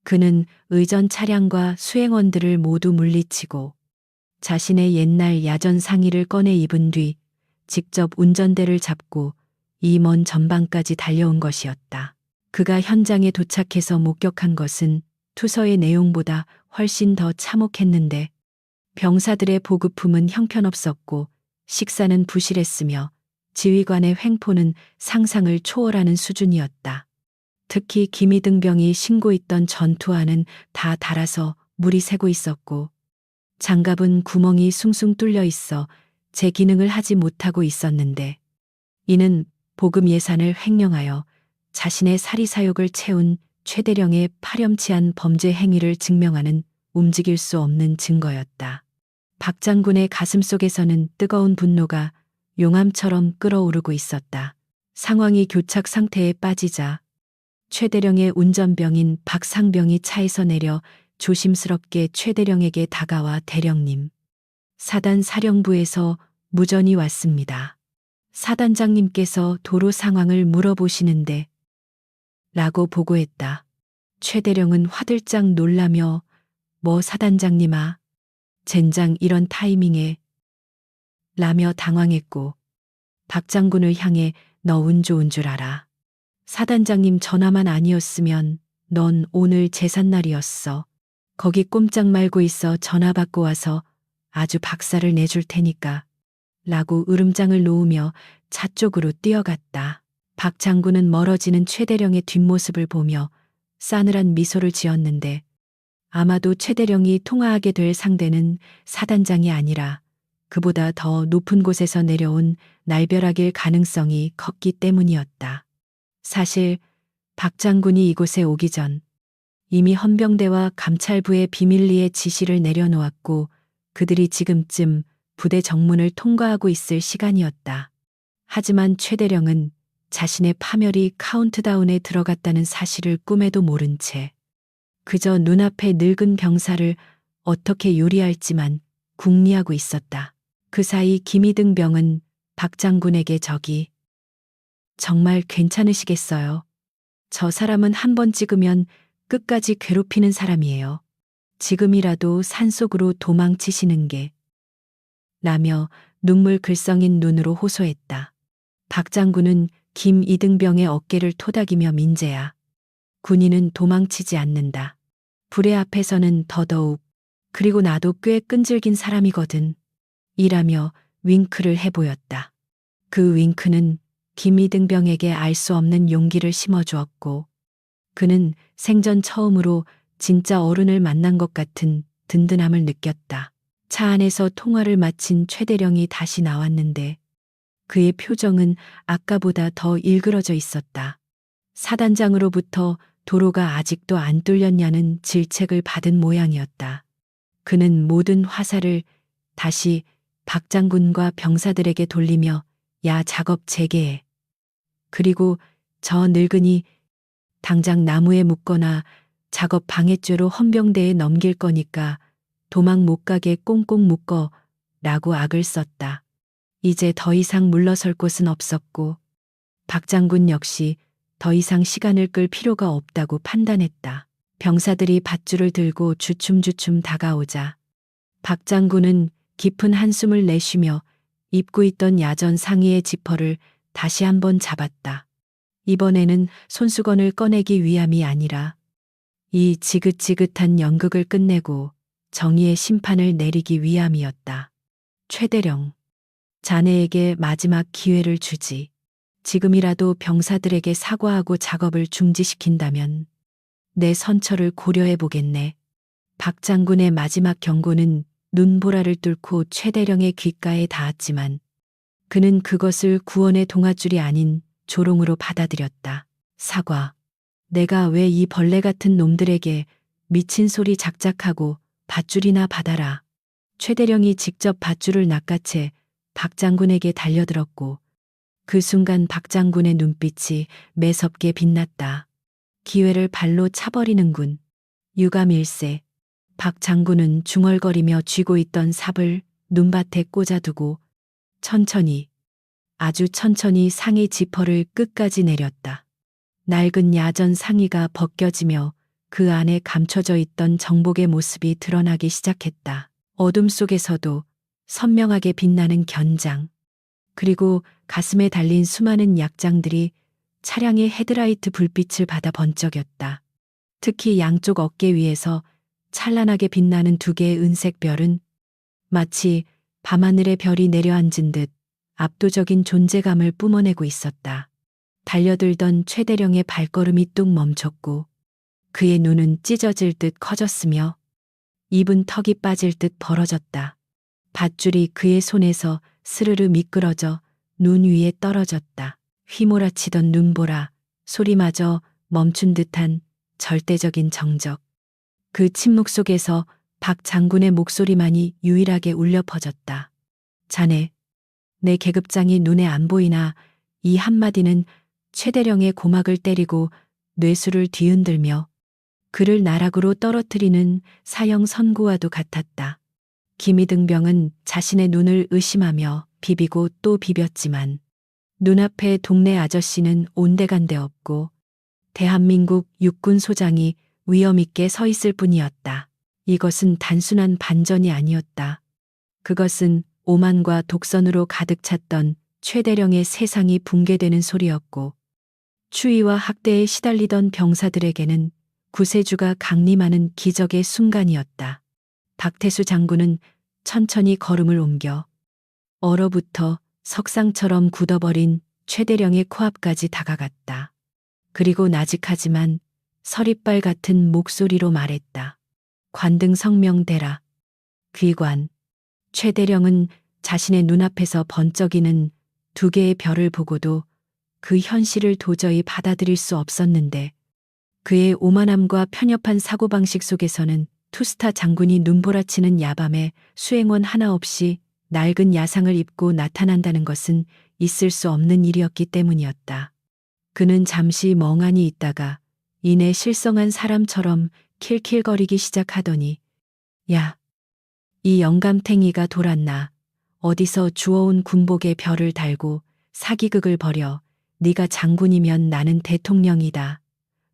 그는 의전 차량과 수행원들을 모두 물리치고 자신의 옛날 야전 상의를 꺼내 입은 뒤 직접 운전대를 잡고 이 먼 전방까지 달려온 것이었다. 그가 현장에 도착해서 목격한 것은 투서의 내용보다 훨씬 더 참혹했는데 병사들의 보급품은 형편없었고 식사는 부실했으며 지휘관의 횡포는 상상을 초월하는 수준이었다. 특히 김이등병이 신고있던 전투화는 다 닳아서 물이 새고 있었고 장갑은 구멍이 숭숭 뚫려 있어 제 기능을 하지 못하고 있었는데 이는 보급 예산을 횡령하여 자신의 사리사욕을 채운 최대령의 파렴치한 범죄 행위를 증명하는 움직일 수 없는 증거였다. 박 장군의 가슴속에서는 뜨거운 분노가 용암처럼 끓어오르고 있었다. 상황이 교착 상태에 빠지자 최대령의 운전병인 박상병이 차에서 내려 조심스럽게 최대령에게 다가와 대령님, 사단 사령부에서 무전이 왔습니다. 사단장님께서 도로 상황을 물어보시는데 라고 보고했다. 최대령은 화들짝 놀라며 뭐 사단장님아, 젠장 이런 타이밍에 라며 당황했고 박 장군을 향해 너 운 좋은 줄 알아. 사단장님 전화만 아니었으면 넌 오늘 제삿날이었어. 거기 꼼짝 말고 있어. 전화 받고 와서 아주 박살을 내줄 테니까. 라고 으름장을 놓으며 차 쪽으로 뛰어갔다. 박 장군은 멀어지는 최대령의 뒷모습을 보며 싸늘한 미소를 지었는데 아마도 최대령이 통화하게 될 상대는 사단장이 아니라 그보다 더 높은 곳에서 내려온 날벼락일 가능성이 컸기 때문이었다. 사실 박 장군이 이곳에 오기 전 이미 헌병대와 감찰부에 비밀리에 지시를 내려놓았고 그들이 지금쯤 부대 정문을 통과하고 있을 시간이었다. 하지만 최대령은 자신의 파멸이 카운트다운에 들어갔다는 사실을 꿈에도 모른 채 그저 눈앞에 늙은 병사를 어떻게 요리할지만 궁리하고 있었다. 그 사이 김이등 병은 박 장군에게 저기 정말 괜찮으시겠어요? 저 사람은 한 번 찍으면 끝까지 괴롭히는 사람이에요. 지금이라도 산속으로 도망치시는 게 라며 눈물 글썽인 눈으로 호소했다. 박 장군은 김이등병의 어깨를 토닥이며 민재야. 군인은 도망치지 않는다. 불의 앞에서는 더더욱 그리고 나도 꽤 끈질긴 사람이거든. 이라며 윙크를 해보였다. 그 윙크는 김이등병에게 알 수 없는 용기를 심어주었고 그는 생전 처음으로 진짜 어른을 만난 것 같은 든든함을 느꼈다. 차 안에서 통화를 마친 최대령이 다시 나왔는데 그의 표정은 아까보다 더 일그러져 있었다. 사단장으로부터 도로가 아직도 안 뚫렸냐는 질책을 받은 모양이었다. 그는 모든 화살을 다시 박 장군과 병사들에게 돌리며 야 작업 재개해. 그리고 저 늙은이 당장 나무에 묶거나 작업 방해죄로 헌병대에 넘길 거니까 도망 못 가게 꽁꽁 묶어 라고 악을 썼다. 이제 더 이상 물러설 곳은 없었고 박 장군 역시 더 이상 시간을 끌 필요가 없다고 판단했다. 병사들이 밧줄을 들고 주춤주춤 다가오자 박 장군은 깊은 한숨을 내쉬며 입고 있던 야전 상의의 지퍼를 다시 한번 잡았다. 이번에는 손수건을 꺼내기 위함이 아니라 이 지긋지긋한 연극을 끝내고 정의의 심판을 내리기 위함이었다. 최대령, 자네에게 마지막 기회를 주지. 지금이라도 병사들에게 사과하고 작업을 중지시킨다면 내 선처를 고려해 보겠네. 박 장군의 마지막 경고는 눈보라를 뚫고 최대령의 귓가에 닿았지만 그는 그것을 구원의 동아줄이 아닌 조롱으로 받아들였다. 사과. 내가 왜 이 벌레 같은 놈들에게 미친 소리 작작하고 밧줄이나 받아라. 최대령이 직접 밧줄을 낚아채 박 장군에게 달려들었고 그 순간 박 장군의 눈빛이 매섭게 빛났다. 기회를 발로 차버리는군. 유감일세. 박 장군은 중얼거리며 쥐고 있던 삽을 눈밭에 꽂아두고 천천히, 아주 천천히 상의 지퍼를 끝까지 내렸다. 낡은 야전 상의가 벗겨지며 그 안에 감춰져 있던 정복의 모습이 드러나기 시작했다. 어둠 속에서도 선명하게 빛나는 견장, 그리고 가슴에 달린 수많은 약장들이 차량의 헤드라이트 불빛을 받아 번쩍였다. 특히 양쪽 어깨 위에서 찬란하게 빛나는 두 개의 은색 별은 마치 밤하늘의 별이 내려앉은 듯 압도적인 존재감을 뿜어내고 있었다. 달려들던 최대령의 발걸음이 뚝 멈췄고 그의 눈은 찢어질 듯 커졌으며 입은 턱이 빠질 듯 벌어졌다. 밧줄이 그의 손에서 스르르 미끄러져 눈 위에 떨어졌다. 휘몰아치던 눈보라, 소리마저 멈춘 듯한 절대적인 정적. 그 침묵 속에서 박 장군의 목소리만이 유일하게 울려 퍼졌다. 자네, 내 계급장이 눈에 안 보이나. 이 한마디는 최대령의 고막을 때리고 뇌수를 뒤흔들며 그를 나락으로 떨어뜨리는 사형 선고와도 같았다. 김이등병은 자신의 눈을 의심하며 비비고 또 비볐지만 눈앞에 동네 아저씨는 온데간데 없고 대한민국 육군 소장이 위엄있게 서 있을 뿐이었다. 이것은 단순한 반전이 아니었다. 그것은 오만과 독선으로 가득 찼던 최대령의 세상이 붕괴되는 소리였고 추위와 학대에 시달리던 병사들에게는 구세주가 강림하는 기적의 순간이었다. 박태수 장군은 천천히 걸음을 옮겨 얼어붙어 석상처럼 굳어버린 최대령의 코앞까지 다가갔다. 그리고 나직하지만 서리발 같은 목소리로 말했다. 관등 성명대라. 귀관. 최대령은 자신의 눈앞에서 번쩍이는 두 개의 별을 보고도 그 현실을 도저히 받아들일 수 없었는데 그의 오만함과 편협한 사고방식 속에서는 투스타 장군이 눈보라치는 야밤에 수행원 하나 없이 낡은 야상을 입고 나타난다는 것은 있을 수 없는 일이었기 때문이었다. 그는 잠시 멍하니 있다가 이내 실성한 사람처럼 킬킬거리기 시작하더니 야, 이 영감탱이가 돌았나. 어디서 주워온 군복에 별을 달고 사기극을 벌여 네가 장군이면 나는 대통령이다.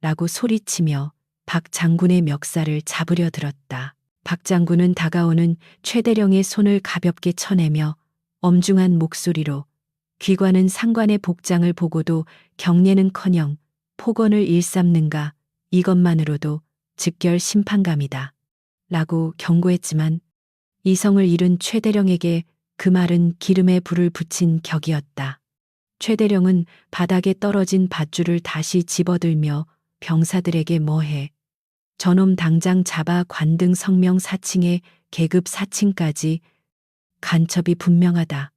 라고 소리치며 박 장군의 멱살을 잡으려 들었다. 박 장군은 다가오는 최대령의 손을 가볍게 쳐내며 엄중한 목소리로 귀관은 상관의 복장을 보고도 경례는커녕 폭언을 일삼는가 이것만으로도 즉결 심판감이다. 라고 경고했지만 이성을 잃은 최대령에게 그 말은 기름에 불을 붙인 격이었다. 최대령은 바닥에 떨어진 밧줄을 다시 집어들며 병사들에게 뭐해. 저놈 당장 잡아 관등 성명 4층에 계급 4층까지 간첩이 분명하다.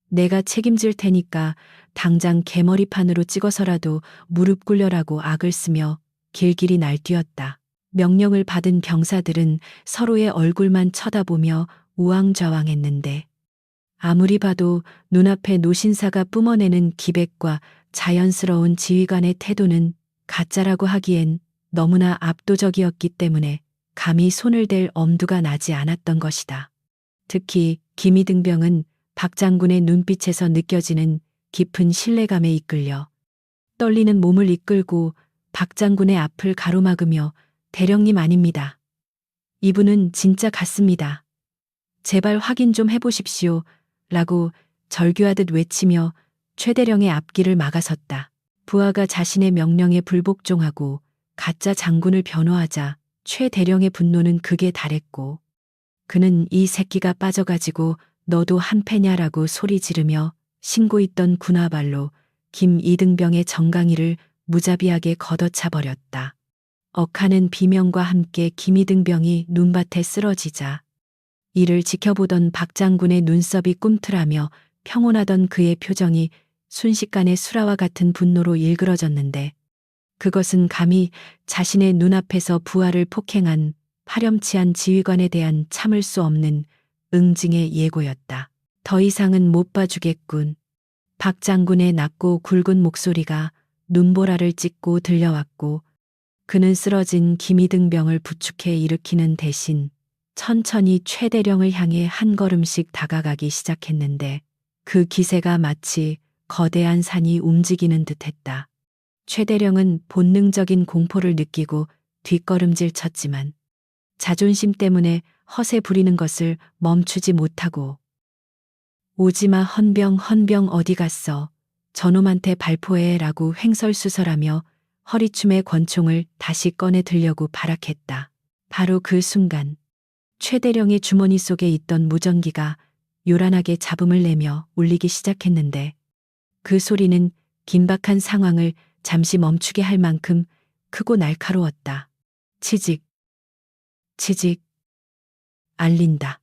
내가 책임질 테니까 당장 개머리판으로 찍어서라도 무릎 꿇려라고 악을 쓰며 길길이 날뛰었다. 명령을 받은 병사들은 서로의 얼굴만 쳐다보며 우왕좌왕했는데 아무리 봐도 눈앞에 노신사가 뿜어내는 기백과 자연스러운 지휘관의 태도는 가짜라고 하기엔 너무나 압도적이었기 때문에 감히 손을 댈 엄두가 나지 않았던 것이다. 특히 김이등병은 박 장군의 눈빛에서 느껴지는 깊은 신뢰감에 이끌려 떨리는 몸을 이끌고 박 장군의 앞을 가로막으며 대령님 아닙니다. 이분은 진짜 같습니다. 제발 확인 좀 해보십시오. 라고 절규하듯 외치며 최대령의 앞길을 막아섰다. 부하가 자신의 명령에 불복종하고 가짜 장군을 변호하자 최대령의 분노는 극에 달했고 그는 이 새끼가 빠져가지고 너도 한패냐라고 소리 지르며 신고 있던 군화발로 김이등병의 정강이를 무자비하게 걷어차 버렸다. 억하는 비명과 함께 김이등병이 눈밭에 쓰러지자 이를 지켜보던 박 장군의 눈썹이 꿈틀하며 평온하던 그의 표정이 순식간에 수라와 같은 분노로 일그러졌는데 그것은 감히 자신의 눈앞에서 부하를 폭행한 파렴치한 지휘관에 대한 참을 수 없는 응징의 예고였다. 더 이상은 못 봐주겠군. 박 장군의 낮고 굵은 목소리가 눈보라를 찍고 들려왔고 그는 쓰러진 김이등병을 부축해 일으키는 대신 천천히 최대령을 향해 한 걸음씩 다가가기 시작했는데 그 기세가 마치 거대한 산이 움직이는 듯했다. 최대령은 본능적인 공포를 느끼고 뒷걸음질 쳤지만 자존심 때문에 허세 부리는 것을 멈추지 못하고 오지마 헌병 어디 갔어. 저놈한테 발포해 라고 횡설수설하며 허리춤의 권총을 다시 꺼내 들려고 발악했다. 바로 그 순간 최대령의 주머니 속에 있던 무전기가 요란하게 잡음을 내며 울리기 시작했는데 그 소리는 긴박한 상황을 잠시 멈추게 할 만큼 크고 날카로웠다. 치직, 치직, 알린다.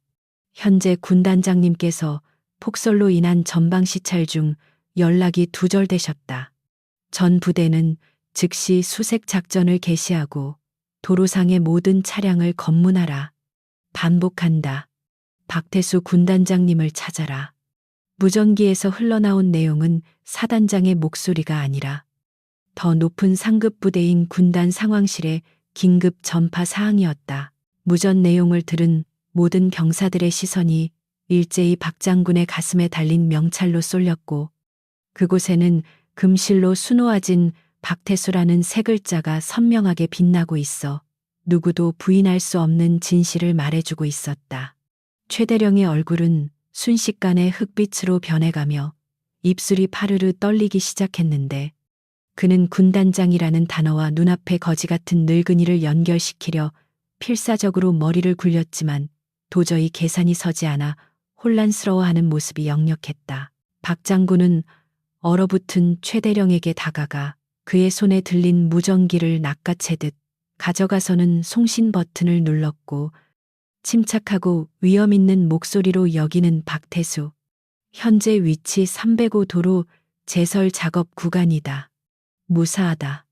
현재 군단장님께서 폭설로 인한 전방 시찰 중 연락이 두절되셨다. 전 부대는 즉시 수색 작전을 개시하고 도로상의 모든 차량을 검문하라. 반복한다. 박태수 군단장님을 찾아라. 무전기에서 흘러나온 내용은 사단장의 목소리가 아니라 더 높은 상급 부대인 군단 상황실의 긴급 전파 사항이었다. 무전 내용을 들은 모든 병사들의 시선이 일제히 박 장군의 가슴에 달린 명찰로 쏠렸고 그곳에는 금실로 수놓아진 박태수라는 세 글자가 선명하게 빛나고 있어 누구도 부인할 수 없는 진실을 말해주고 있었다. 최대령의 얼굴은 순식간에 흑빛으로 변해가며 입술이 파르르 떨리기 시작했는데 그는 군단장이라는 단어와 눈앞의 거지 같은 늙은이를 연결시키려 필사적으로 머리를 굴렸지만 도저히 계산이 서지 않아 혼란스러워하는 모습이 역력했다. 박 장군은 얼어붙은 최대령에게 다가가 그의 손에 들린 무전기를 낚아채듯 가져가서는 송신 버튼을 눌렀고 침착하고 위험 있는 목소리로 여기는 박태수. 현재 위치 305도로 제설 작업 구간이다. 무사하다.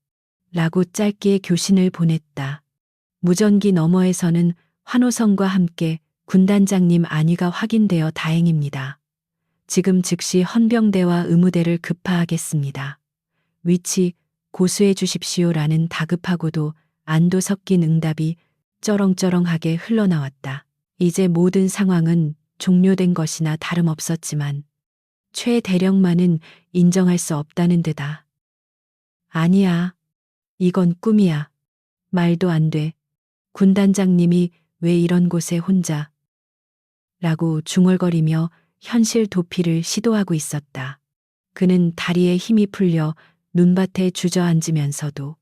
라고 짧게 교신을 보냈다. 무전기 너머에서는 환호성과 함께 군단장님 안위가 확인되어 다행입니다. 지금 즉시 헌병대와 의무대를 급파하겠습니다. 위치 고수해 주십시오라는 다급하고도 안도 섞인 응답이 쩌렁쩌렁하게 흘러나왔다. 이제 모든 상황은 종료된 것이나 다름없었지만 최 대령만은 인정할 수 없다는 데다. 아니야. 이건 꿈이야. 말도 안 돼. 군단장님이 왜 이런 곳에 혼자? 라고 중얼거리며 현실 도피를 시도하고 있었다. 그는 다리에 힘이 풀려 눈밭에 주저앉으면서도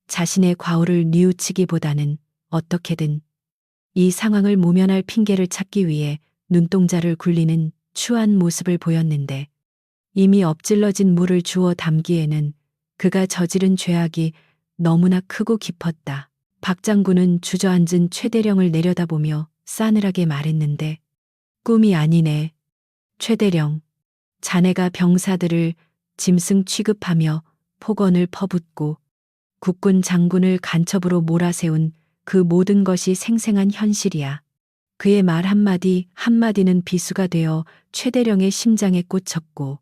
자신의 과오를 뉘우치기보다는 어떻게든 이 상황을 모면할 핑계를 찾기 위해 눈동자를 굴리는 추한 모습을 보였는데 이미 엎질러진 물을 주워 담기에는 그가 저지른 죄악이 너무나 크고 깊었다. 박 장군은 주저앉은 최대령을 내려다보며 싸늘하게 말했는데 꿈이 아니네. 최대령, 자네가 병사들을 짐승 취급하며 폭언을 퍼붓고 국군 장군을 간첩으로 몰아세운 그 모든 것이 생생한 현실이야. 그의 말 한마디 한마디는 비수가 되어 최대령의 심장에 꽂혔고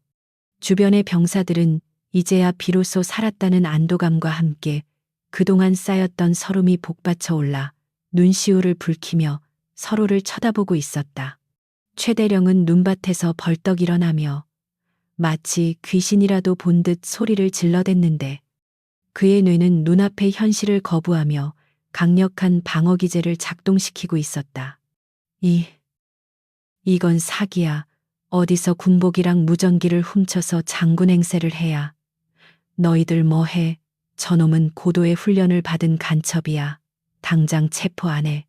주변의 병사들은 이제야 비로소 살았다는 안도감과 함께 그동안 쌓였던 서름이 복받쳐 올라 눈시울을 붉히며 서로를 쳐다보고 있었다. 최대령은 눈밭에서 벌떡 일어나며 마치 귀신이라도 본 듯 소리를 질러댔는데 그의 뇌는 눈앞의 현실을 거부하며 강력한 방어 기제를 작동시키고 있었다. 이건 사기야. 어디서 군복이랑 무전기를 훔쳐서 장군 행세를 해야. 너희들 뭐해? 저놈은 고도의 훈련을 받은 간첩이야. 당장 체포 안 해.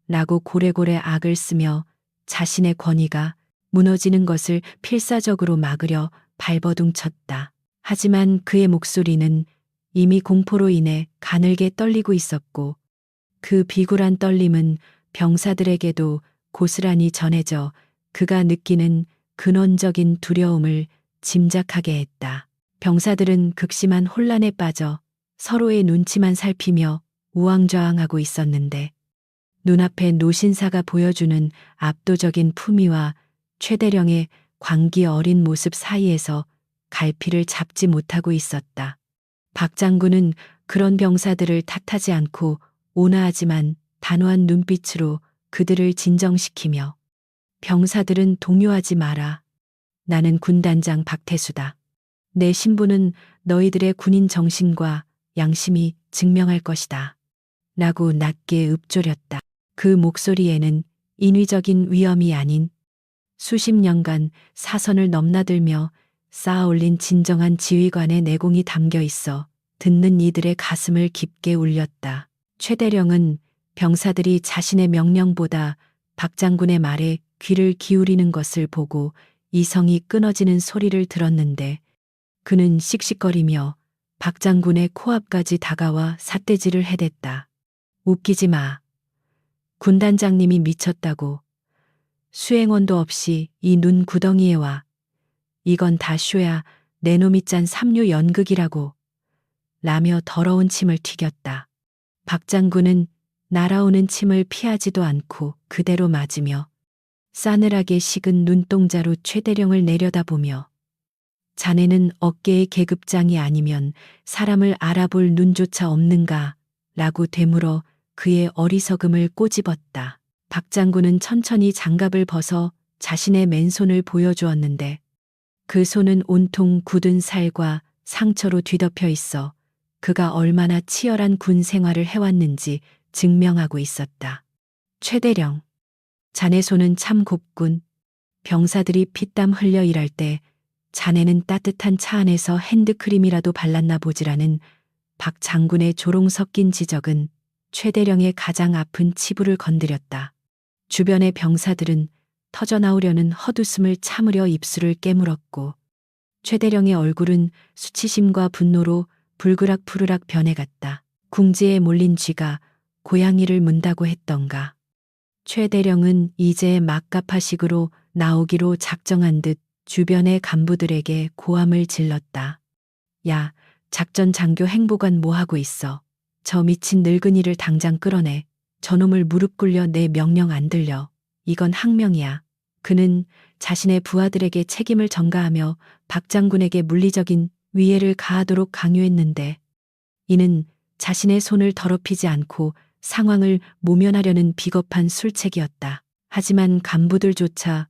라고 고래고래 악을 쓰며 자신의 권위가 무너지는 것을 필사적으로 막으려 발버둥쳤다. 하지만 그의 목소리는 이미 공포로 인해 가늘게 떨리고 있었고 그 비굴한 떨림은 병사들에게도 고스란히 전해져 그가 느끼는 근원적인 두려움을 짐작하게 했다. 병사들은 극심한 혼란에 빠져 서로의 눈치만 살피며 우왕좌왕하고 있었는데 눈앞에 노신사가 보여주는 압도적인 품위와 최대령의 광기 어린 모습 사이에서 갈피를 잡지 못하고 있었다. 박 장군은 그런 병사들을 탓하지 않고 온화하지만 단호한 눈빛으로 그들을 진정시키며 병사들은 동요하지 마라. 나는 군단장 박태수다. 내 신분은 너희들의 군인 정신과 양심이 증명할 것이다. 라고 낮게 읊조렸다. 그 목소리에는 인위적인 위엄이 아닌 수십 년간 사선을 넘나들며 쌓아올린 진정한 지휘관의 내공이 담겨 있어 듣는 이들의 가슴을 깊게 울렸다. 최대령은 병사들이 자신의 명령보다 박 장군의 말에 귀를 기울이는 것을 보고 이성이 끊어지는 소리를 들었는데 그는 씩씩거리며 박 장군의 코앞까지 다가와 삿대질을 해댔다. 웃기지 마. 군단장님이 미쳤다고. 수행원도 없이 이 눈 구덩이에 와. 이건 다 쇼야. 내 놈이 짠 삼류 연극이라고. 라며 더러운 침을 튀겼다. 박 장군은 날아오는 침을 피하지도 않고 그대로 맞으며 싸늘하게 식은 눈동자로 최대령을 내려다보며 자네는 어깨의 계급장이 아니면 사람을 알아볼 눈조차 없는가? 라고 되물어 그의 어리석음을 꼬집었다. 박 장군은 천천히 장갑을 벗어 자신의 맨손을 보여주었는데 그 손은 온통 굳은 살과 상처로 뒤덮여 있어 그가 얼마나 치열한 군 생활을 해왔는지 증명하고 있었다. 최대령, 자네 손은 참 곱군. 병사들이 피땀 흘려 일할 때 자네는 따뜻한 차 안에서 핸드크림이라도 발랐나 보지라는 박 장군의 조롱 섞인 지적은 최대령의 가장 아픈 치부를 건드렸다. 주변의 병사들은 터져나오려는 헛웃음을 참으려 입술을 깨물었고 최대령의 얼굴은 수치심과 분노로 불그락푸르락 변해갔다. 궁지에 몰린 쥐가 고양이를 문다고 했던가. 최대령은 이제 막가파식으로 나오기로 작정한 듯 주변의 간부들에게 고함을 질렀다. 야, 작전 장교 행보관 뭐하고 있어? 저 미친 늙은이를 당장 끌어내. 저놈을 무릎 꿇려 내 명령 안 들려. 이건 항명이야. 그는 자신의 부하들에게 책임을 전가하며 박 장군에게 물리적인 위해를 가하도록 강요했는데 이는 자신의 손을 더럽히지 않고 상황을 모면하려는 비겁한 술책이었다. 하지만 간부들조차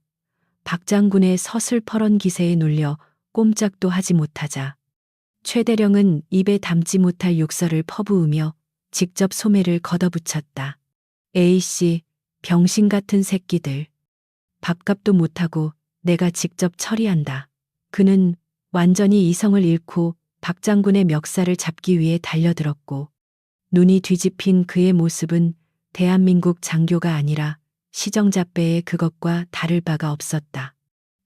박 장군의 서슬퍼런 기세에 눌려 꼼짝도 하지 못하자 최대령은 입에 담지 못할 욕설을 퍼부으며 직접 소매를 걷어붙였다. A씨, 병신 같은 새끼들. 밥값도 못하고 내가 직접 처리한다. 그는 완전히 이성을 잃고 박 장군의 멱살을 잡기 위해 달려들었고 눈이 뒤집힌 그의 모습은 대한민국 장교가 아니라 시정잡배의 그것과 다를 바가 없었다.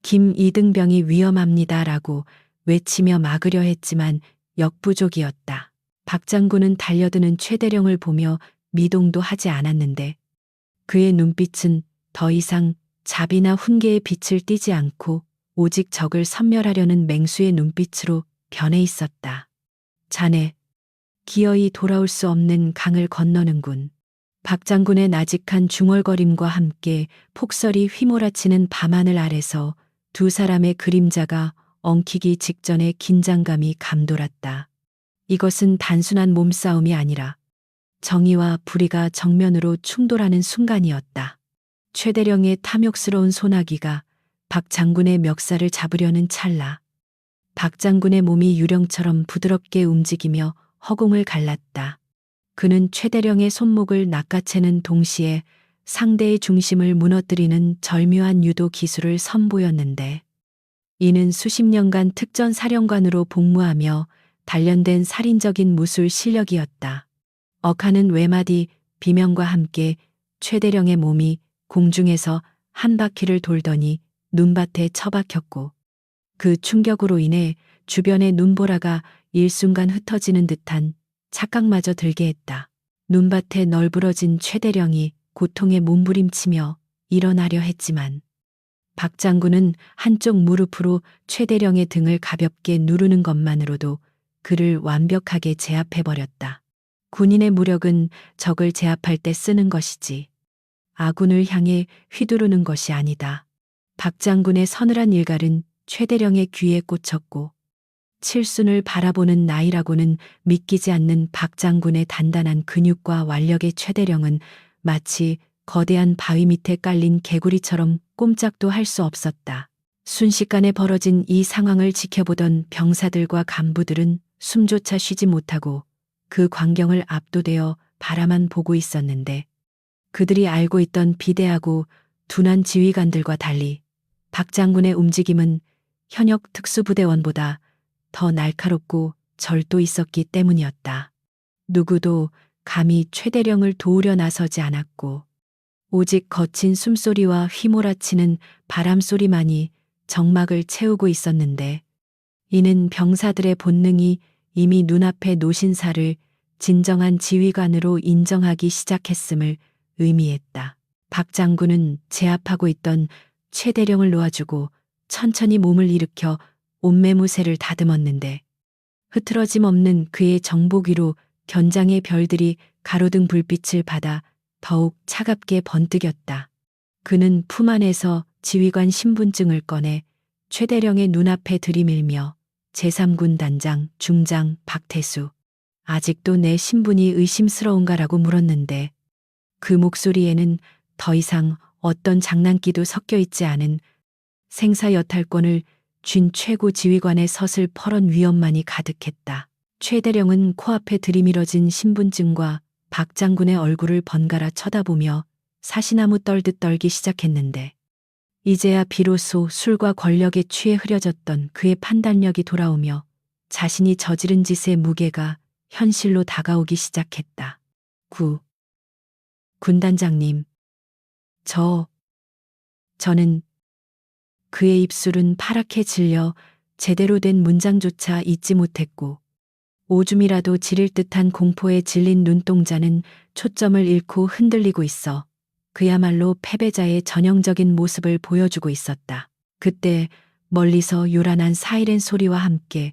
김이등병이 위험합니다라고 외치며 막으려 했지만 역부족이었다. 박 장군은 달려드는 최대령을 보며 미동도 하지 않았는데 그의 눈빛은 더 이상 자비나 훈계의 빛을 띠지 않고 오직 적을 섬멸하려는 맹수의 눈빛으로 변해 있었다. 자네, 기어이 돌아올 수 없는 강을 건너는군. 박 장군의 나직한 중얼거림과 함께 폭설이 휘몰아치는 밤하늘 아래서 두 사람의 그림자가 엉키기 직전의 긴장감이 감돌았다. 이것은 단순한 몸싸움이 아니라 정의와 불의가 정면으로 충돌하는 순간이었다. 최대령의 탐욕스러운 소나기가 박 장군의 멱살을 잡으려는 찰나. 박 장군의 몸이 유령처럼 부드럽게 움직이며 허공을 갈랐다. 그는 최대령의 손목을 낚아채는 동시에 상대의 중심을 무너뜨리는 절묘한 유도 기술을 선보였는데 이는 수십 년간 특전사령관으로 복무하며 단련된 살인적인 무술 실력이었다. 억하는 외마디 비명과 함께 최대령의 몸이 공중에서 한 바퀴를 돌더니 눈밭에 처박혔고 그 충격으로 인해 주변의 눈보라가 일순간 흩어지는 듯한 착각마저 들게 했다. 눈밭에 널브러진 최대령이 고통에 몸부림치며 일어나려 했지만 박 장군은 한쪽 무릎으로 최대령의 등을 가볍게 누르는 것만으로도 그를 완벽하게 제압해버렸다. 군인의 무력은 적을 제압할 때 쓰는 것이지 아군을 향해 휘두르는 것이 아니다. 박 장군의 서늘한 일갈은 최대령의 귀에 꽂혔고 칠순을 바라보는 나이라고는 믿기지 않는 박 장군의 단단한 근육과 완력의 최대령은 마치 거대한 바위 밑에 깔린 개구리처럼 꼼짝도 할 수 없었다. 순식간에 벌어진 이 상황을 지켜보던 병사들과 간부들은 숨조차 쉬지 못하고 그 광경을 압도되어 바라만 보고 있었는데 그들이 알고 있던 비대하고 둔한 지휘관들과 달리 박 장군의 움직임은 현역 특수부대원보다 더 날카롭고 절도 있었기 때문이었다. 누구도 감히 최대령을 도우려 나서지 않았고 오직 거친 숨소리와 휘몰아치는 바람소리만이 정막을 채우고 있었는데 이는 병사들의 본능이 이미 눈앞의 노신사를 진정한 지휘관으로 인정하기 시작했음을 의미했다. 박 장군은 제압하고 있던 최대령을 놓아주고 천천히 몸을 일으켜 옷매무새를 다듬었는데 흐트러짐 없는 그의 정복 위로 견장의 별들이 가로등 불빛을 받아 더욱 차갑게 번뜩였다. 그는 품 안에서 지휘관 신분증을 꺼내 최대령의 눈앞에 들이밀며 제3군 단장 중장 박태수, 아직도 내 신분이 의심스러운가라고 물었는데 그 목소리에는 더 이상 어떤 장난기도 섞여 있지 않은 생사여탈권을 쥔 최고 지휘관의 서슬퍼런 위엄만이 가득했다. 최대령은 코앞에 들이밀어진 신분증과 박 장군의 얼굴을 번갈아 쳐다보며 사시나무 떨듯 떨기 시작했는데 이제야 비로소 술과 권력에 취해 흐려졌던 그의 판단력이 돌아오며 자신이 저지른 짓의 무게가 현실로 다가오기 시작했다. 군단장님, 저는 그의 입술은 파랗게 질려 제대로 된 문장조차 잊지 못했고 오줌이라도 지릴 듯한 공포에 질린 눈동자는 초점을 잃고 흔들리고 있어 그야말로 패배자의 전형적인 모습을 보여주고 있었다. 그때 멀리서 요란한 사이렌 소리와 함께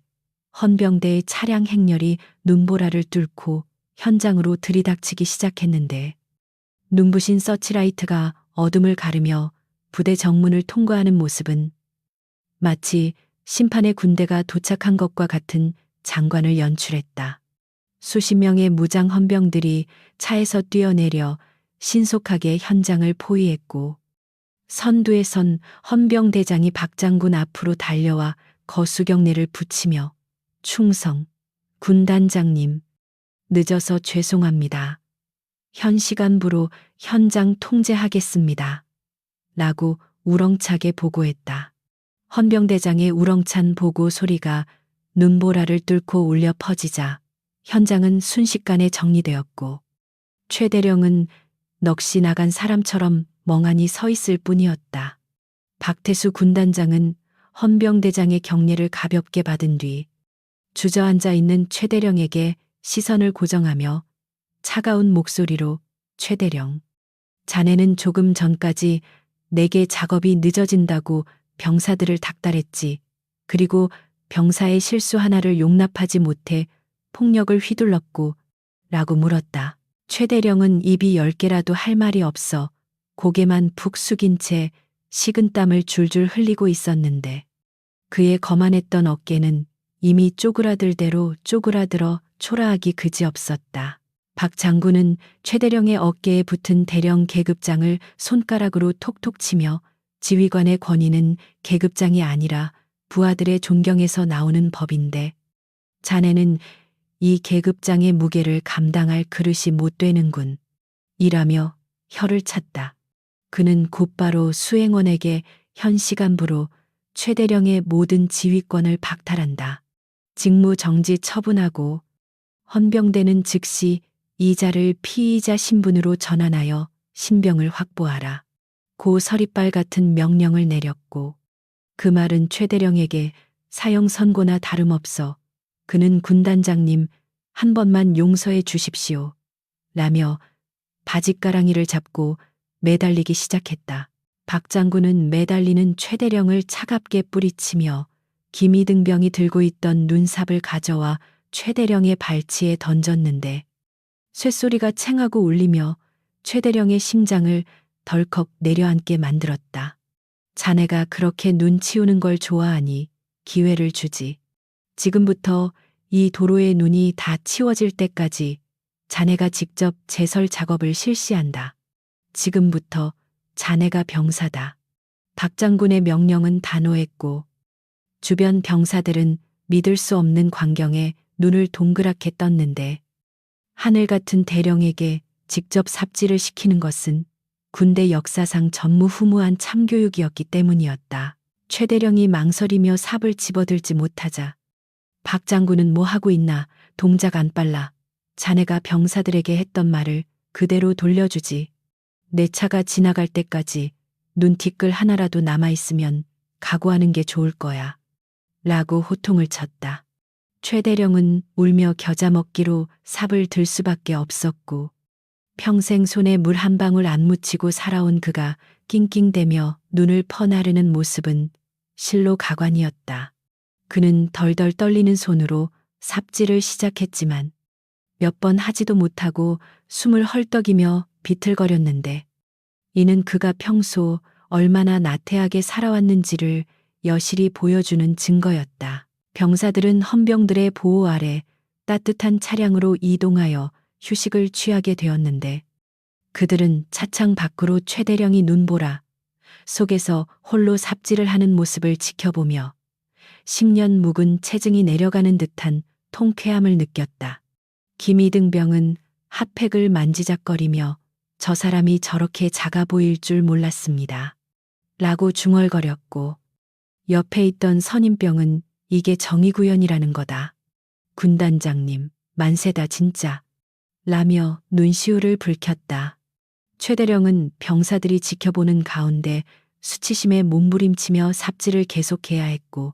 헌병대의 차량 행렬이 눈보라를 뚫고 현장으로 들이닥치기 시작했는데 눈부신 서치라이트가 어둠을 가르며 부대 정문을 통과하는 모습은 마치 심판의 군대가 도착한 것과 같은 장관을 연출했다. 수십 명의 무장 헌병들이 차에서 뛰어내려 신속하게 현장을 포위했고 선두에 선 헌병대장이 박장군 앞으로 달려와 거수경례를 붙이며 충성, 군단장님, 늦어서 죄송합니다. 현 시간부로 현장 통제하겠습니다. 라고 우렁차게 보고했다. 헌병대장의 우렁찬 보고 소리가 눈보라를 뚫고 울려 퍼지자 현장은 순식간에 정리되었고 최대령은 넋이 나간 사람처럼 멍하니 서 있을 뿐이었다. 박태수 군단장은 헌병대장의 경례를 가볍게 받은 뒤 주저앉아 있는 최대령에게 시선을 고정하며 차가운 목소리로 최대령, 자네는 조금 전까지 내게 작업이 늦어진다고 병사들을 닥달했지. 그리고 병사의 실수 하나를 용납하지 못해 폭력을 휘둘렀고 라고 물었다. 최대령은 입이 10개라도 할 말이 없어 고개만 푹 숙인 채 식은땀을 줄줄 흘리고 있었는데 그의 거만했던 어깨는 이미 쪼그라들 대로 쪼그라들어 초라하기 그지없었다. 박 장군은 최대령의 어깨에 붙은 대령 계급장을 손가락으로 톡톡 치며 지휘관의 권위는 계급장이 아니라 부하들의 존경에서 나오는 법인데 자네는 이 계급장의 무게를 감당할 그릇이 못 되는군. 이라며 혀를 찼다. 그는 곧바로 수행원에게 현 시간부로 최대령의 모든 지휘권을 박탈한다. 직무 정지 처분하고 헌병대는 즉시 이자를 피의자 신분으로 전환하여 신병을 확보하라. 고 서리빨 같은 명령을 내렸고 그 말은 최대령에게 사형 선고나 다름없어 그는 군단장님 한 번만 용서해 주십시오. 라며 바짓가랑이를 잡고 매달리기 시작했다. 박 장군은 매달리는 최대령을 차갑게 뿌리치며 김이등병이 들고 있던 눈삽을 가져와 최대령의 발치에 던졌는데 쇳소리가 챙하고 울리며 최대령의 심장을 덜컥 내려앉게 만들었다. 자네가 그렇게 눈 치우는 걸 좋아하니 기회를 주지. 지금부터 이 도로의 눈이 다 치워질 때까지 자네가 직접 제설 작업을 실시한다. 지금부터 자네가 병사다. 박 장군의 명령은 단호했고 주변 병사들은 믿을 수 없는 광경에 눈을 동그랗게 떴는데 하늘 같은 대령에게 직접 삽질을 시키는 것은 군대 역사상 전무후무한 참교육이었기 때문이었다. 최대령이 망설이며 삽을 집어들지 못하자 박 장군은 뭐 하고 있나, 동작 안 빨라. 자네가 병사들에게 했던 말을 그대로 돌려주지. 내 차가 지나갈 때까지 눈티끌 하나라도 남아있으면 각오하는 게 좋을 거야. 라고 호통을 쳤다. 최대령은 울며 겨자 먹기로 삽을 들 수밖에 없었고 평생 손에 물 한 방울 안 묻히고 살아온 그가 낑낑대며 눈을 퍼나르는 모습은 실로 가관이었다. 그는 덜덜 떨리는 손으로 삽질을 시작했지만 몇 번 하지도 못하고 숨을 헐떡이며 비틀거렸는데 이는 그가 평소 얼마나 나태하게 살아왔는지를 여실히 보여주는 증거였다. 병사들은 헌병들의 보호 아래 따뜻한 차량으로 이동하여 휴식을 취하게 되었는데 그들은 차창 밖으로 최대령이 눈보라 속에서 홀로 삽질을 하는 모습을 지켜보며 10년 묵은 체증이 내려가는 듯한 통쾌함을 느꼈다. 김이등병은 핫팩을 만지작거리며 저 사람이 저렇게 작아 보일 줄 몰랐습니다. 라고 중얼거렸고 옆에 있던 선임병은 이게 정의구현이라는 거다. 군단장님, 만세다 진짜. 라며 눈시울을 붉혔다. 최대령은 병사들이 지켜보는 가운데 수치심에 몸부림치며 삽질을 계속해야 했고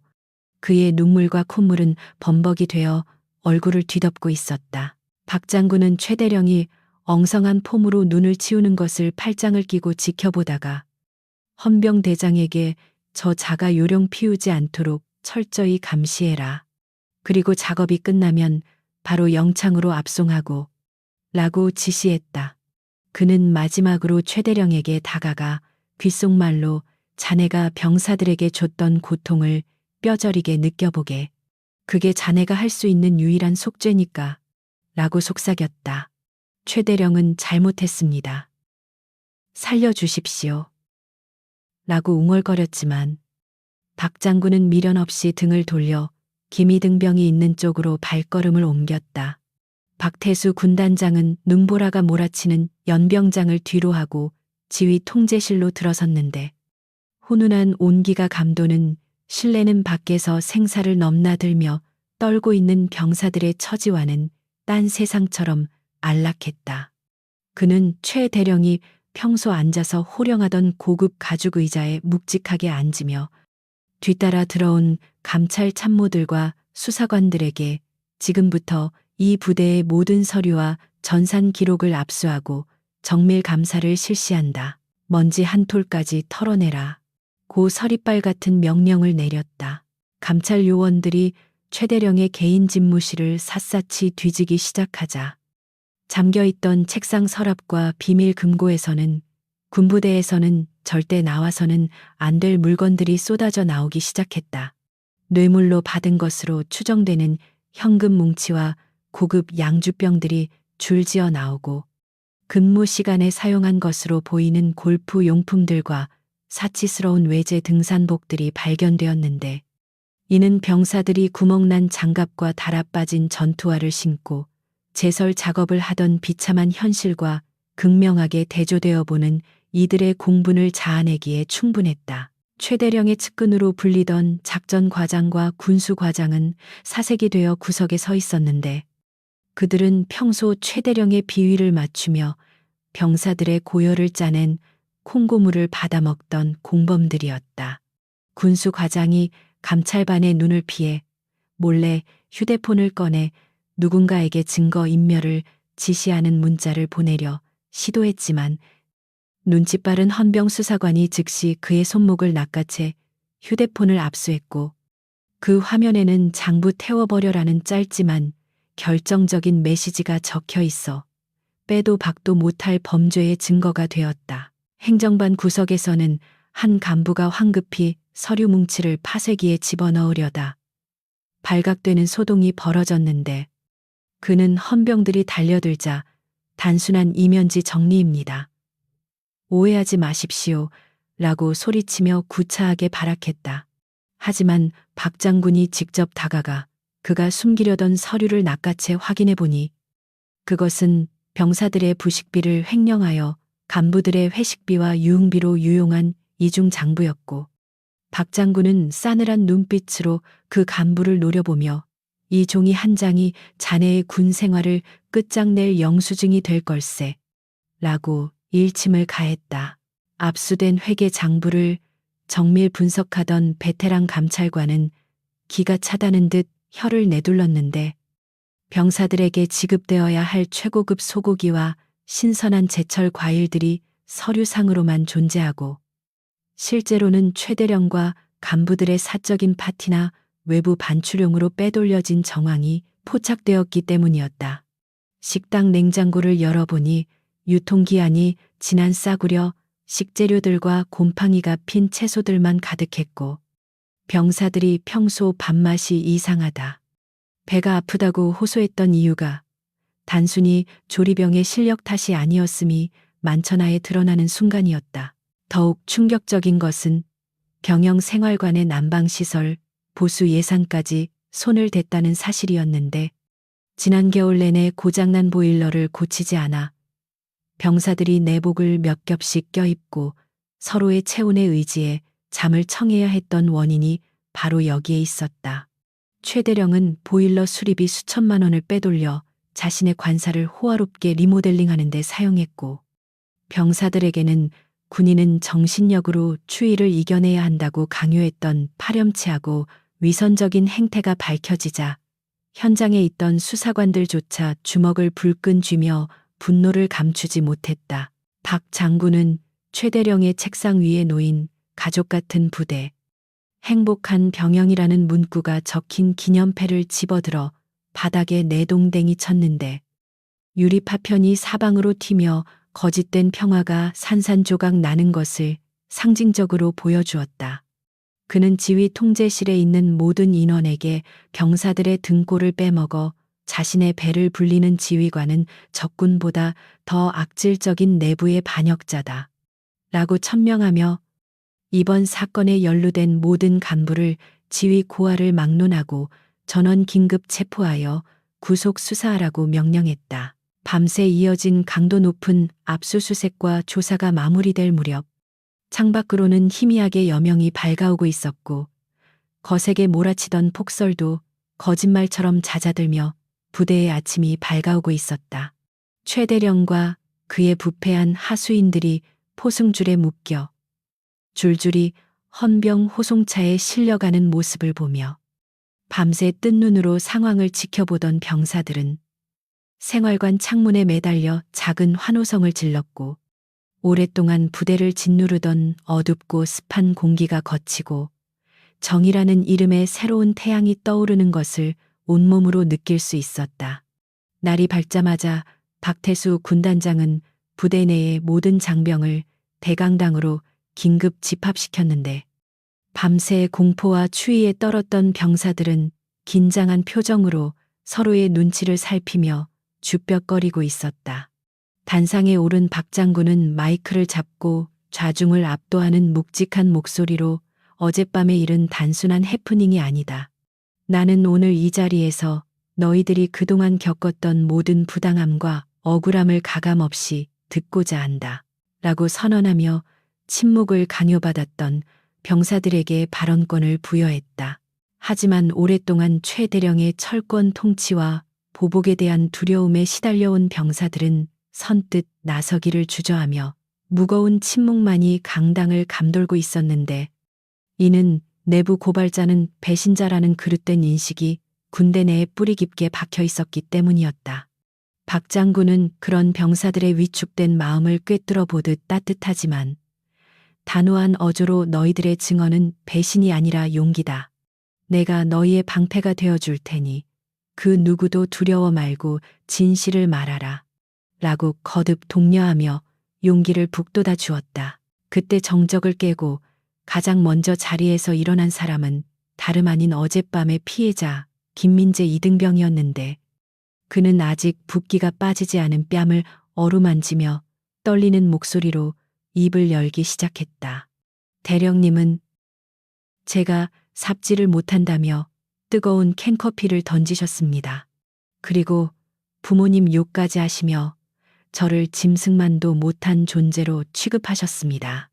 그의 눈물과 콧물은 범벅이 되어 얼굴을 뒤덮고 있었다. 박 장군은 최대령이 엉성한 폼으로 눈을 치우는 것을 팔짱을 끼고 지켜보다가 헌병대장에게 저 자가 요령 피우지 않도록 철저히 감시해라. 그리고 작업이 끝나면 바로 영창으로 압송하고 라고 지시했다. 그는 마지막으로 최대령에게 다가가 귓속말로 자네가 병사들에게 줬던 고통을 뼈저리게 느껴보게. 그게 자네가 할 수 있는 유일한 속죄니까 라고 속삭였다. 최대령은 잘못했습니다. 살려주십시오. 라고 웅얼거렸지만 박 장군은 미련 없이 등을 돌려 기미등병이 있는 쪽으로 발걸음을 옮겼다. 박태수 군단장은 눈보라가 몰아치는 연병장을 뒤로 하고 지휘 통제실로 들어섰는데 훈훈한 온기가 감도는 실내는 밖에서 생사를 넘나들며 떨고 있는 병사들의 처지와는 딴 세상처럼 안락했다. 그는 최 대령이 평소 앉아서 호령하던 고급 가죽 의자에 묵직하게 앉으며 뒤따라 들어온 감찰 참모들과 수사관들에게 지금부터 이 부대의 모든 서류와 전산 기록을 압수하고 정밀 감사를 실시한다. 먼지 한 톨까지 털어내라. 고 서리빨 같은 명령을 내렸다. 감찰 요원들이 최대령의 개인 집무실을 샅샅이 뒤지기 시작하자 잠겨있던 책상 서랍과 비밀 금고에서는 군부대에서는 절대 나와서는 안 될 물건들이 쏟아져 나오기 시작했다. 뇌물로 받은 것으로 추정되는 현금 뭉치와 고급 양주병들이 줄지어 나오고 근무 시간에 사용한 것으로 보이는 골프 용품들과 사치스러운 외제 등산복들이 발견되었는데 이는 병사들이 구멍난 장갑과 달아 빠진 전투화를 신고 제설 작업을 하던 비참한 현실과 극명하게 대조되어 보는 이들의 공분을 자아내기에 충분했다. 최대령의 측근으로 불리던 작전과장과 군수과장은 사색이 되어 구석에 서 있었는데 그들은 평소 최대령의 비위를 맞추며 병사들의 고열을 짜낸 콩고물을 받아먹던 공범들이었다. 군수과장이 감찰반의 눈을 피해 몰래 휴대폰을 꺼내 누군가에게 증거 인멸을 지시하는 문자를 보내려 시도했지만 눈치 빠른 헌병 수사관이 즉시 그의 손목을 낚아채 휴대폰을 압수했고 그 화면에는 장부 태워버려라는 짧지만 결정적인 메시지가 적혀 있어 빼도 박도 못할 범죄의 증거가 되었다. 행정반 구석에서는 한 간부가 황급히 서류 뭉치를 파쇄기에 집어넣으려다 발각되는 소동이 벌어졌는데 그는 헌병들이 달려들자 단순한 이면지 정리입니다. 오해하지 마십시오. 라고 소리치며 구차하게 발악했다. 하지만 박 장군이 직접 다가가 그가 숨기려던 서류를 낚아채 확인해 보니 그것은 병사들의 부식비를 횡령하여 간부들의 회식비와 유흥비로 유용한 이중 장부였고 박 장군은 싸늘한 눈빛으로 그 간부를 노려보며 이 종이 한 장이 자네의 군 생활을 끝장낼 영수증이 될 걸세 라고 일침을 가했다. 압수된 회계 장부를 정밀 분석하던 베테랑 감찰관은 기가 차다는 듯 혀를 내둘렀는데 병사들에게 지급되어야 할 최고급 소고기와 신선한 제철 과일들이 서류상으로만 존재하고 실제로는 최대령과 간부들의 사적인 파티나 외부 반출용으로 빼돌려진 정황이 포착되었기 때문이었다. 식당 냉장고를 열어보니 유통기한이 지난 싸구려 식재료들과 곰팡이가 핀 채소들만 가득했고 병사들이 평소 밥맛이 이상하다, 배가 아프다고 호소했던 이유가 단순히 조리병의 실력 탓이 아니었음이 만천하에 드러나는 순간이었다. 더욱 충격적인 것은 경영 생활관의 난방시설, 보수 예산까지 손을 댔다는 사실이었는데 지난 겨울 내내 고장난 보일러를 고치지 않아 병사들이 내복을 몇 겹씩 껴입고 서로의 체온에 의지해 잠을 청해야 했던 원인이 바로 여기에 있었다. 최대령은 보일러 수리비 수천만 원을 빼돌려 자신의 관사를 호화롭게 리모델링하는 데 사용했고 병사들에게는 군인은 정신력으로 추위를 이겨내야 한다고 강요했던 파렴치하고 위선적인 행태가 밝혀지자 현장에 있던 수사관들조차 주먹을 불끈 쥐며 분노를 감추지 못했다. 박 장군은 최대령의 책상 위에 놓인 가족 같은 부대, 행복한 병영이라는 문구가 적힌 기념패를 집어들어 바닥에 내동댕이 쳤는데 유리 파편이 사방으로 튀며 거짓된 평화가 산산조각 나는 것을 상징적으로 보여주었다. 그는 지휘 통제실에 있는 모든 인원에게 병사들의 등골을 빼먹어 자신의 배를 불리는 지휘관은 적군보다 더 악질적인 내부의 반역자다. 라고 천명하며 이번 사건에 연루된 모든 간부를 지휘 고하를 막론하고 전원 긴급 체포하여 구속 수사하라고 명령했다. 밤새 이어진 강도 높은 압수수색과 조사가 마무리될 무렵 창밖으로는 희미하게 여명이 밝아오고 있었고 거세게 몰아치던 폭설도 거짓말처럼 잦아들며 부대의 아침이 밝아오고 있었다. 최대령과 그의 부패한 하수인들이 포승줄에 묶여 줄줄이 헌병 호송차에 실려가는 모습을 보며 밤새 뜬 눈으로 상황을 지켜보던 병사들은 생활관 창문에 매달려 작은 환호성을 질렀고 오랫동안 부대를 짓누르던 어둡고 습한 공기가 걷히고 정의라는 이름의 새로운 태양이 떠오르는 것을 온몸으로 느낄 수 있었다. 날이 밝자마자 박태수 군단장은 부대 내의 모든 장병을 대강당으로 긴급 집합시켰는데 밤새 공포와 추위에 떨었던 병사들은 긴장한 표정으로 서로의 눈치를 살피며 주뼛거리고 있었다. 단상에 오른 박 장군은 마이크를 잡고 좌중을 압도하는 묵직한 목소리로 어젯밤의 일은 단순한 해프닝이 아니다. 나는 오늘 이 자리에서 너희들이 그동안 겪었던 모든 부당함과 억울함을 가감없이 듣고자 한다. 라고 선언하며 침묵을 강요받았던 병사들에게 발언권을 부여했다. 하지만 오랫동안 최대령의 철권 통치와 보복에 대한 두려움에 시달려온 병사들은 선뜻 나서기를 주저하며 무거운 침묵만이 강당을 감돌고 있었는데 이는 내부 고발자는 배신자라는 그릇된 인식이 군대 내에 뿌리 깊게 박혀 있었기 때문이었다. 박 장군은 그런 병사들의 위축된 마음을 꿰뚫어 보듯 따뜻하지만 단호한 어조로 너희들의 증언은 배신이 아니라 용기다. 내가 너희의 방패가 되어줄 테니 그 누구도 두려워 말고 진실을 말하라. 라고 거듭 독려하며 용기를 북돋아 주었다. 그때 정적을 깨고 가장 먼저 자리에서 일어난 사람은 다름 아닌 어젯밤의 피해자 김민재 이등병이었는데 그는 아직 붓기가 빠지지 않은 뺨을 어루만지며 떨리는 목소리로 입을 열기 시작했다. 대령님은 제가 삽질을 못한다며 뜨거운 캔커피를 던지셨습니다. 그리고 부모님 욕까지 하시며 저를 짐승만도 못한 존재로 취급하셨습니다.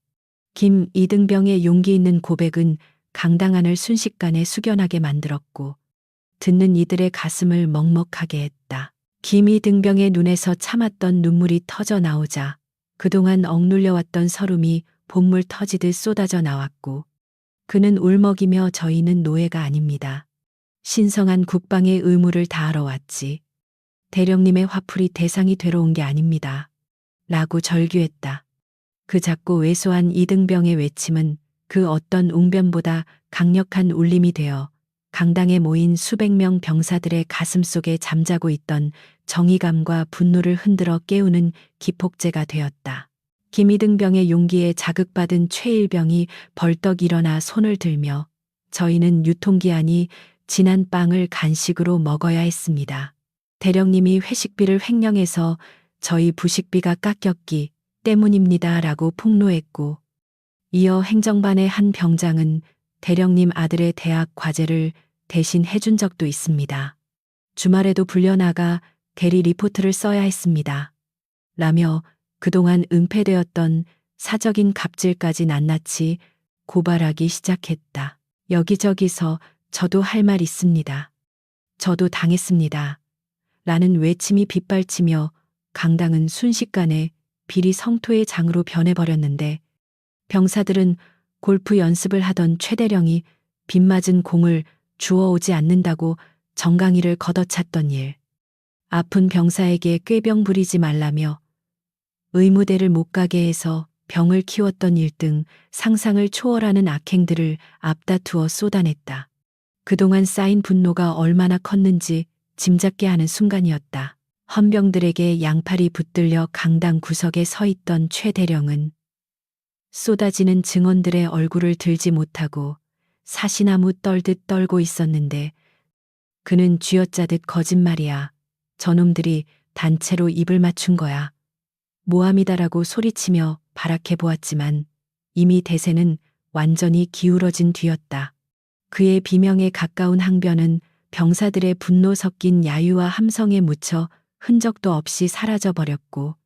김 이등병의 용기 있는 고백은 강당 안을 순식간에 숙연하게 만들었고 듣는 이들의 가슴을 먹먹하게 했다. 김 이등병의 눈에서 참았던 눈물이 터져 나오자 그동안 억눌려왔던 서름이 봇물 터지듯 쏟아져 나왔고 그는 울먹이며 저희는 노예가 아닙니다. 신성한 국방의 의무를 다하러 왔지. 대령님의 화풀이 대상이 되러 온 게 아닙니다. 라고 절규했다. 그 작고 왜소한 이등병의 외침은 그 어떤 웅변보다 강력한 울림이 되어 강당에 모인 수백 명 병사들의 가슴 속에 잠자고 있던 정의감과 분노를 흔들어 깨우는 기폭제가 되었다. 김이등병의 용기에 자극받은 최일병이 벌떡 일어나 손을 들며 저희는 유통기한이 지난 빵을 간식으로 먹어야 했습니다. 대령님이 회식비를 횡령해서 저희 부식비가 깎였기 때문입니다. 라고 폭로했고 이어 행정반의 한 병장은 대령님 아들의 대학 과제를 대신 해준 적도 있습니다. 주말에도 불려나가 대리 리포트를 써야 했습니다. 라며 그동안 은폐되었던 사적인 갑질까지 낱낱이 고발하기 시작했다. 여기저기서 저도 할 말 있습니다. 저도 당했습니다. 라는 외침이 빗발치며 강당은 순식간에 비리 성토의 장으로 변해버렸는데 병사들은 골프 연습을 하던 최대령이 빗맞은 공을 주워오지 않는다고 정강이를 걷어찼던 일, 아픈 병사에게 꾀병 부리지 말라며 의무대를 못 가게 해서 병을 키웠던 일 등 상상을 초월하는 악행들을 앞다투어 쏟아냈다. 그동안 쌓인 분노가 얼마나 컸는지 짐작게 하는 순간이었다. 헌병들에게 양팔이 붙들려 강당 구석에 서 있던 최 대령은 쏟아지는 증언들의 얼굴을 들지 못하고 사시나무 떨듯 떨고 있었는데 그는 쥐어짜듯 거짓말이야. 저놈들이 단체로 입을 맞춘 거야. 모함이다라고 소리치며 발악해 보았지만 이미 대세는 완전히 기울어진 뒤였다. 그의 비명에 가까운 항변은 병사들의 분노 섞인 야유와 함성에 묻혀 흔적도 없이 사라져 버렸고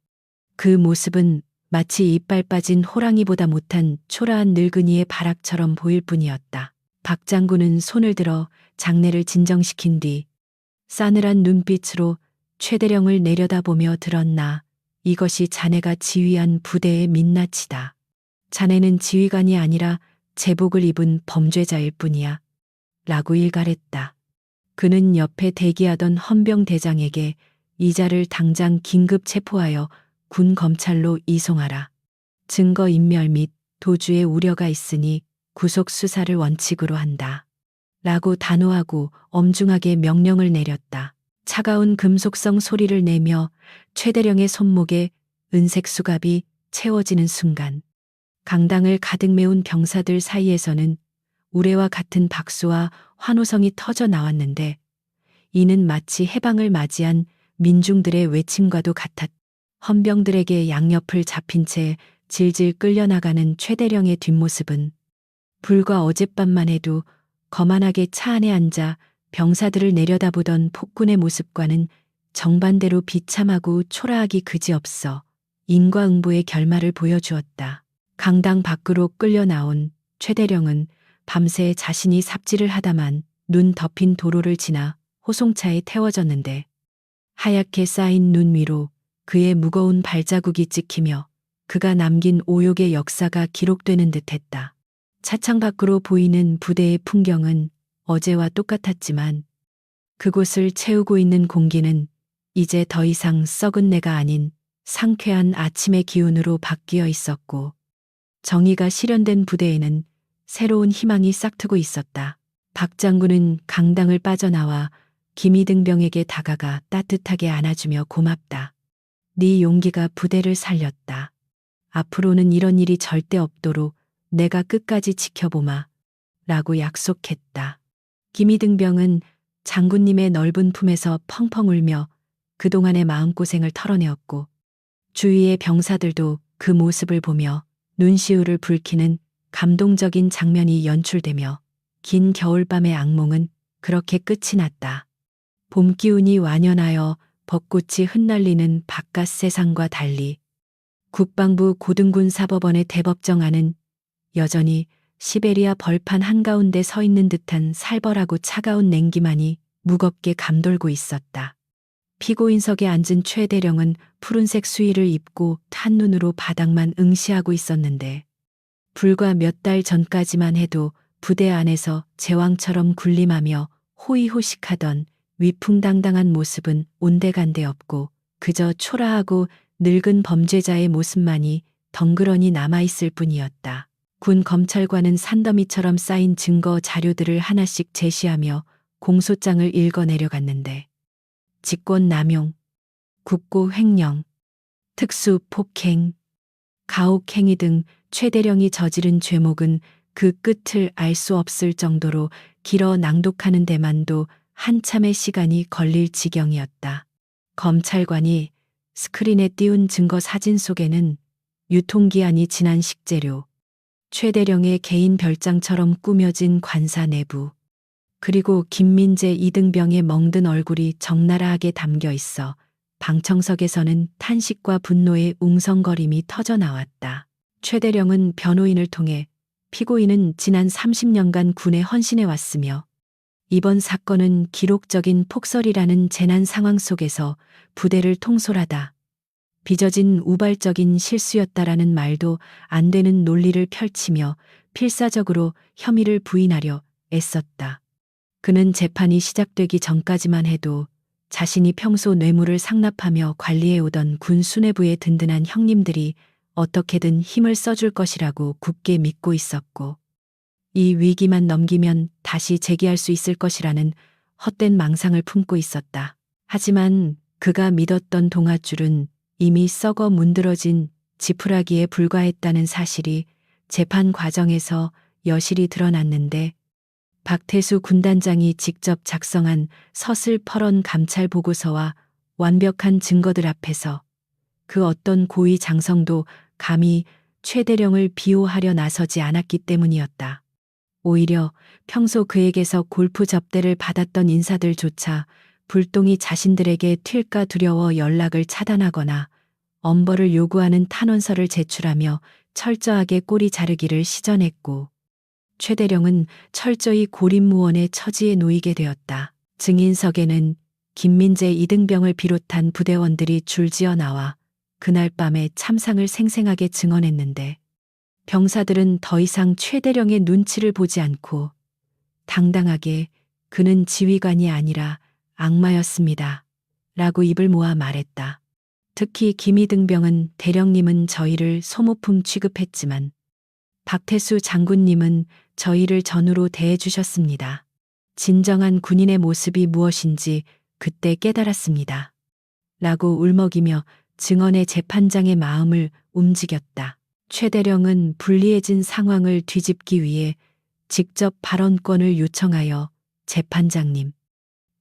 그 모습은 마치 이빨 빠진 호랑이보다 못한 초라한 늙은이의 발악처럼 보일 뿐이었다. 박 장군은 손을 들어 장내를 진정시킨 뒤 싸늘한 눈빛으로 최대령을 내려다보며 들었나. 이것이 자네가 지휘한 부대의 민낯이다. 자네는 지휘관이 아니라 제복을 입은 범죄자일 뿐이야. 라고 일갈했다. 그는 옆에 대기하던 헌병 대장에게 이자를 당장 긴급 체포하여 군 검찰로 이송하라. 증거인멸 및 도주의 우려가 있으니 구속 수사를 원칙으로 한다. 라고 단호하고 엄중하게 명령을 내렸다. 차가운 금속성 소리를 내며 최대령의 손목에 은색 수갑이 채워지는 순간 강당을 가득 메운 병사들 사이에서는 우레와 같은 박수와 환호성이 터져 나왔는데 이는 마치 해방을 맞이한 민중들의 외침과도 같았다. 헌병들에게 양옆을 잡힌 채 질질 끌려나가는 최대령의 뒷모습은 불과 어젯밤만 해도 거만하게 차 안에 앉아 병사들을 내려다보던 폭군의 모습과는 정반대로 비참하고 초라하기 그지없어 인과응보의 결말을 보여주었다. 강당 밖으로 끌려 나온 최대령은 밤새 자신이 삽질을 하다만 눈 덮인 도로를 지나 호송차에 태워졌는데 하얗게 쌓인 눈 위로 그의 무거운 발자국이 찍히며 그가 남긴 오욕의 역사가 기록되는 듯했다. 차창 밖으로 보이는 부대의 풍경은 어제와 똑같았지만 그곳을 채우고 있는 공기는 이제 더 이상 썩은 내가 아닌 상쾌한 아침의 기운으로 바뀌어 있었고 정의가 실현된 부대에는 새로운 희망이 싹트고 있었다. 박 장군은 강당을 빠져나와 김이등병에게 다가가 따뜻하게 안아주며 고맙다. 네 용기가 부대를 살렸다. 앞으로는 이런 일이 절대 없도록 내가 끝까지 지켜보마. 라고 약속했다. 김이등병은 장군님의 넓은 품에서 펑펑 울며 그동안의 마음고생을 털어내었고 주위의 병사들도 그 모습을 보며 눈시울을 붉히는 감동적인 장면이 연출되며 긴 겨울밤의 악몽은 그렇게 끝이 났다. 봄 기운이 완연하여 벚꽃이 흩날리는 바깥 세상과 달리 국방부 고등군 사법원의 대법정 안은 여전히 시베리아 벌판 한가운데 서 있는 듯한 살벌하고 차가운 냉기만이 무겁게 감돌고 있었다. 피고인석에 앉은 최 대령은 푸른색 수의를 입고 탄 눈으로 바닥만 응시하고 있었는데 불과 몇 달 전까지만 해도 부대 안에서 제왕처럼 군림하며 호의호식하던 위풍당당한 모습은 온데간데 없고 그저 초라하고 늙은 범죄자의 모습만이 덩그러니 남아있을 뿐이었다. 군 검찰관은 산더미처럼 쌓인 증거 자료들을 하나씩 제시하며 공소장을 읽어 내려갔는데 직권남용, 국고 횡령, 특수 폭행, 가혹행위 등 최 대령이 저지른 죄목은 그 끝을 알 수 없을 정도로 길어 낭독하는 데만도 한참의 시간이 걸릴 지경이었다. 검찰관이 스크린에 띄운 증거 사진 속에는 유통기한이 지난 식재료, 최 대령의 개인 별장처럼 꾸며진 관사 내부, 그리고 김민재 이등병의 멍든 얼굴이 적나라하게 담겨 있어 방청석에서는 탄식과 분노의 웅성거림이 터져 나왔다. 최 대령은 변호인을 통해 피고인은 지난 30년간 군에 헌신해 왔으며 이번 사건은 기록적인 폭설이라는 재난 상황 속에서 부대를 통솔하다 빚어진 우발적인 실수였다라는 말도 안 되는 논리를 펼치며 필사적으로 혐의를 부인하려 애썼다. 그는 재판이 시작되기 전까지만 해도 자신이 평소 뇌물을 상납하며 관리해오던 군 수뇌부의 든든한 형님들이 어떻게든 힘을 써줄 것이라고 굳게 믿고 있었고, 이 위기만 넘기면 다시 재기할 수 있을 것이라는 헛된 망상을 품고 있었다. 하지만 그가 믿었던 동아줄은 이미 썩어 문드러진 지푸라기에 불과했다는 사실이 재판 과정에서 여실히 드러났는데, 박태수 군단장이 직접 작성한 서슬퍼런 감찰 보고서와 완벽한 증거들 앞에서 그 어떤 고위 장성도 감히 최대령을 비호하려 나서지 않았기 때문이었다. 오히려 평소 그에게서 골프 접대를 받았던 인사들조차 불똥이 자신들에게 튈까 두려워 연락을 차단하거나 엄벌을 요구하는 탄원서를 제출하며 철저하게 꼬리 자르기를 시전했고, 최대령은 철저히 고립무원의 처지에 놓이게 되었다. 증인석에는 김민재, 이등병을 비롯한 부대원들이 줄지어 나와 그날 밤의 참상을 생생하게 증언했는데, 병사들은 더 이상 최대령의 눈치를 보지 않고 당당하게 그는 지휘관이 아니라 악마였습니다 라고 입을 모아 말했다. 특히 김이등병은 대령님은 저희를 소모품 취급했지만 박태수 장군님은 저희를 전우로 대해주셨습니다. 진정한 군인의 모습이 무엇인지 그때 깨달았습니다 라고 울먹이며 증언의 재판장의 마음을 움직였다. 최대령은 불리해진 상황을 뒤집기 위해 직접 발언권을 요청하여 재판장님,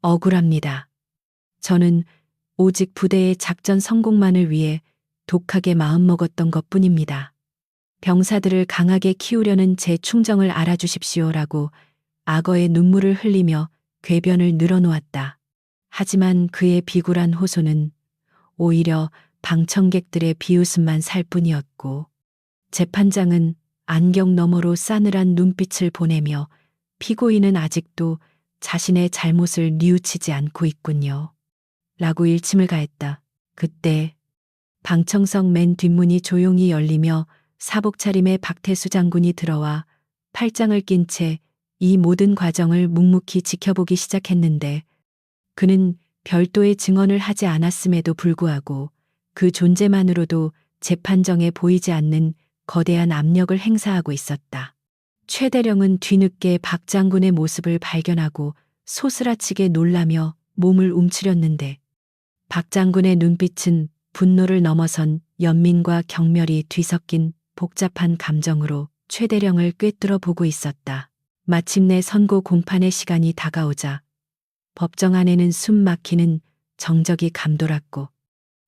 억울합니다. 저는 오직 부대의 작전 성공만을 위해 독하게 마음먹었던 것뿐입니다. 병사들을 강하게 키우려는 제 충정을 알아주십시오라고 악어의 눈물을 흘리며 궤변을 늘어놓았다. 하지만 그의 비굴한 호소는 오히려 방청객들의 비웃음만 살 뿐이었고, 재판장은 안경 너머로 싸늘한 눈빛을 보내며 피고인은 아직도 자신의 잘못을 뉘우치지 않고 있군요 라고 일침을 가했다. 그때 방청석 맨 뒷문이 조용히 열리며 사복 차림의 박태수 장군이 들어와 팔짱을 낀 채 이 모든 과정을 묵묵히 지켜보기 시작했는데, 그는 별도의 증언을 하지 않았음에도 불구하고 그 존재만으로도 재판정에 보이지 않는 거대한 압력을 행사하고 있었다. 최대령은 뒤늦게 박 장군의 모습을 발견하고 소스라치게 놀라며 몸을 움츠렸는데, 박 장군의 눈빛은 분노를 넘어선 연민과 경멸이 뒤섞인 복잡한 감정으로 최대령을 꿰뚫어 보고 있었다. 마침내 선고 공판의 시간이 다가오자 법정 안에는 숨 막히는 정적이 감돌았고,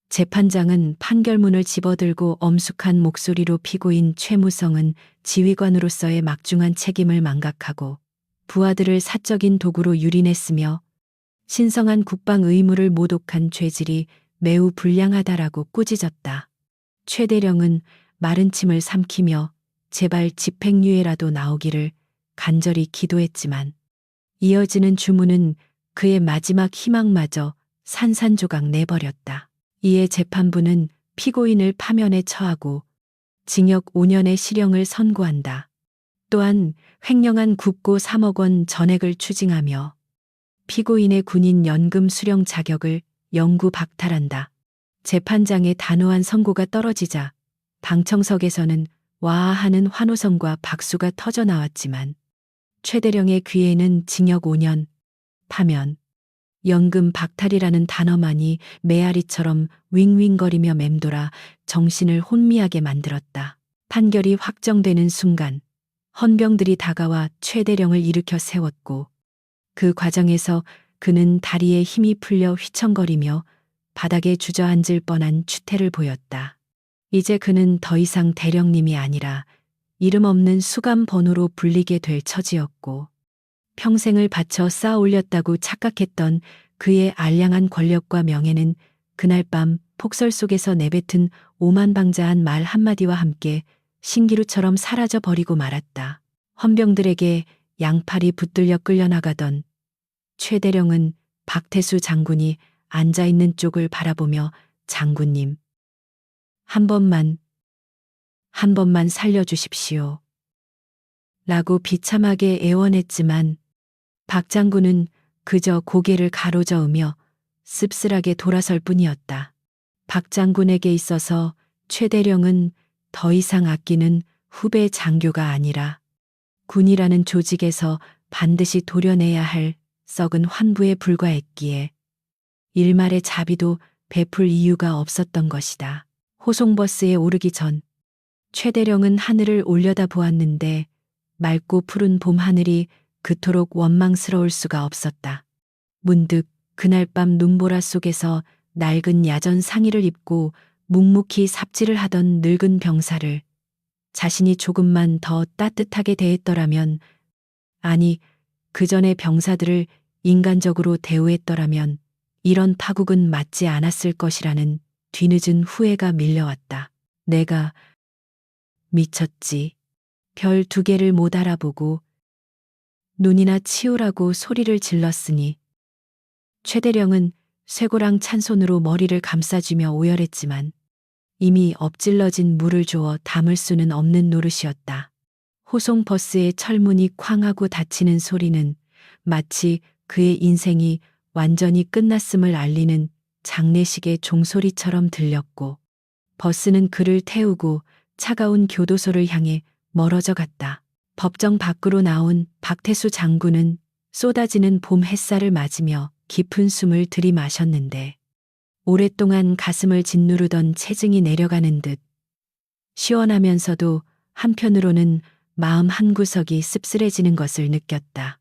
재판장은 판결문을 집어들고 엄숙한 목소리로 피고인 최무성은 지휘관으로서의 막중한 책임을 망각하고 부하들을 사적인 도구로 유린했으며 신성한 국방 의무를 모독한 죄질이 매우 불량하다라고 꾸짖었다. 최대령은 마른 침을 삼키며 제발 집행유예라도 나오기를 간절히 기도했지만, 이어지는 주문은 그의 마지막 희망마저 산산조각 내버렸다. 이에 재판부는 피고인을 파면에 처하고 징역 5년의 실형을 선고한다. 또한 횡령한 국고 3억 원 전액을 추징하며 피고인의 군인 연금 수령 자격을 영구 박탈한다. 재판장의 단호한 선고가 떨어지자 방청석에서는 와하는 환호성과 박수가 터져 나왔지만, 최대령의 귀에는 징역 5년, 파면, 연금 박탈이라는 단어만이 메아리처럼 윙윙거리며 맴돌아 정신을 혼미하게 만들었다. 판결이 확정되는 순간 헌병들이 다가와 최대령을 일으켜 세웠고, 그 과정에서 그는 다리에 힘이 풀려 휘청거리며 바닥에 주저앉을 뻔한 추태를 보였다. 이제 그는 더 이상 대령님이 아니라 이름 없는 수감 번호로 불리게 될 처지였고, 평생을 바쳐 쌓아 올렸다고 착각했던 그의 알량한 권력과 명예는 그날 밤 폭설 속에서 내뱉은 오만방자한 말 한마디와 함께 신기루처럼 사라져 버리고 말았다. 헌병들에게 양팔이 붙들려 끌려나가던 최대령은 박태수 장군이 앉아있는 쪽을 바라보며 장군님, 한 번만 살려주십시오 라고 비참하게 애원했지만 박 장군은 그저 고개를 가로저으며 씁쓸하게 돌아설 뿐이었다. 박 장군에게 있어서 최대령은 더 이상 아끼는 후배 장교가 아니라 군이라는 조직에서 반드시 도려내야 할 썩은 환부에 불과했기에 일말의 자비도 베풀 이유가 없었던 것이다. 호송버스에 오르기 전 최대령은 하늘을 올려다 보았는데 맑고 푸른 봄 하늘이 그토록 원망스러울 수가 없었다. 문득 그날 밤 눈보라 속에서 낡은 야전 상의를 입고 묵묵히 삽질을 하던 늙은 병사를 자신이 조금만 더 따뜻하게 대했더라면, 아니, 그 전에 병사들을 인간적으로 대우했더라면 이런 파국은 맞지 않았을 것이라는 뒤늦은 후회가 밀려왔다. 내가 미쳤지. 별 두 개를 못 알아보고 눈이나 치우라고 소리를 질렀으니 최대령은 쇠고랑 찬 손으로 머리를 감싸주며 오열했지만 이미 엎질러진 물을 주어 담을 수는 없는 노릇이었다. 호송버스의 철문이 쾅 하고 닫히는 소리는 마치 그의 인생이 완전히 끝났음을 알리는 장례식의 종소리처럼 들렸고, 버스는 그를 태우고 차가운 교도소를 향해 멀어져 갔다. 법정 밖으로 나온 박태수 장군은 쏟아지는 봄 햇살을 맞으며 깊은 숨을 들이마셨는데 오랫동안 가슴을 짓누르던 체증이 내려가는 듯 시원하면서도 한편으로는 마음 한구석이 씁쓸해지는 것을 느꼈다.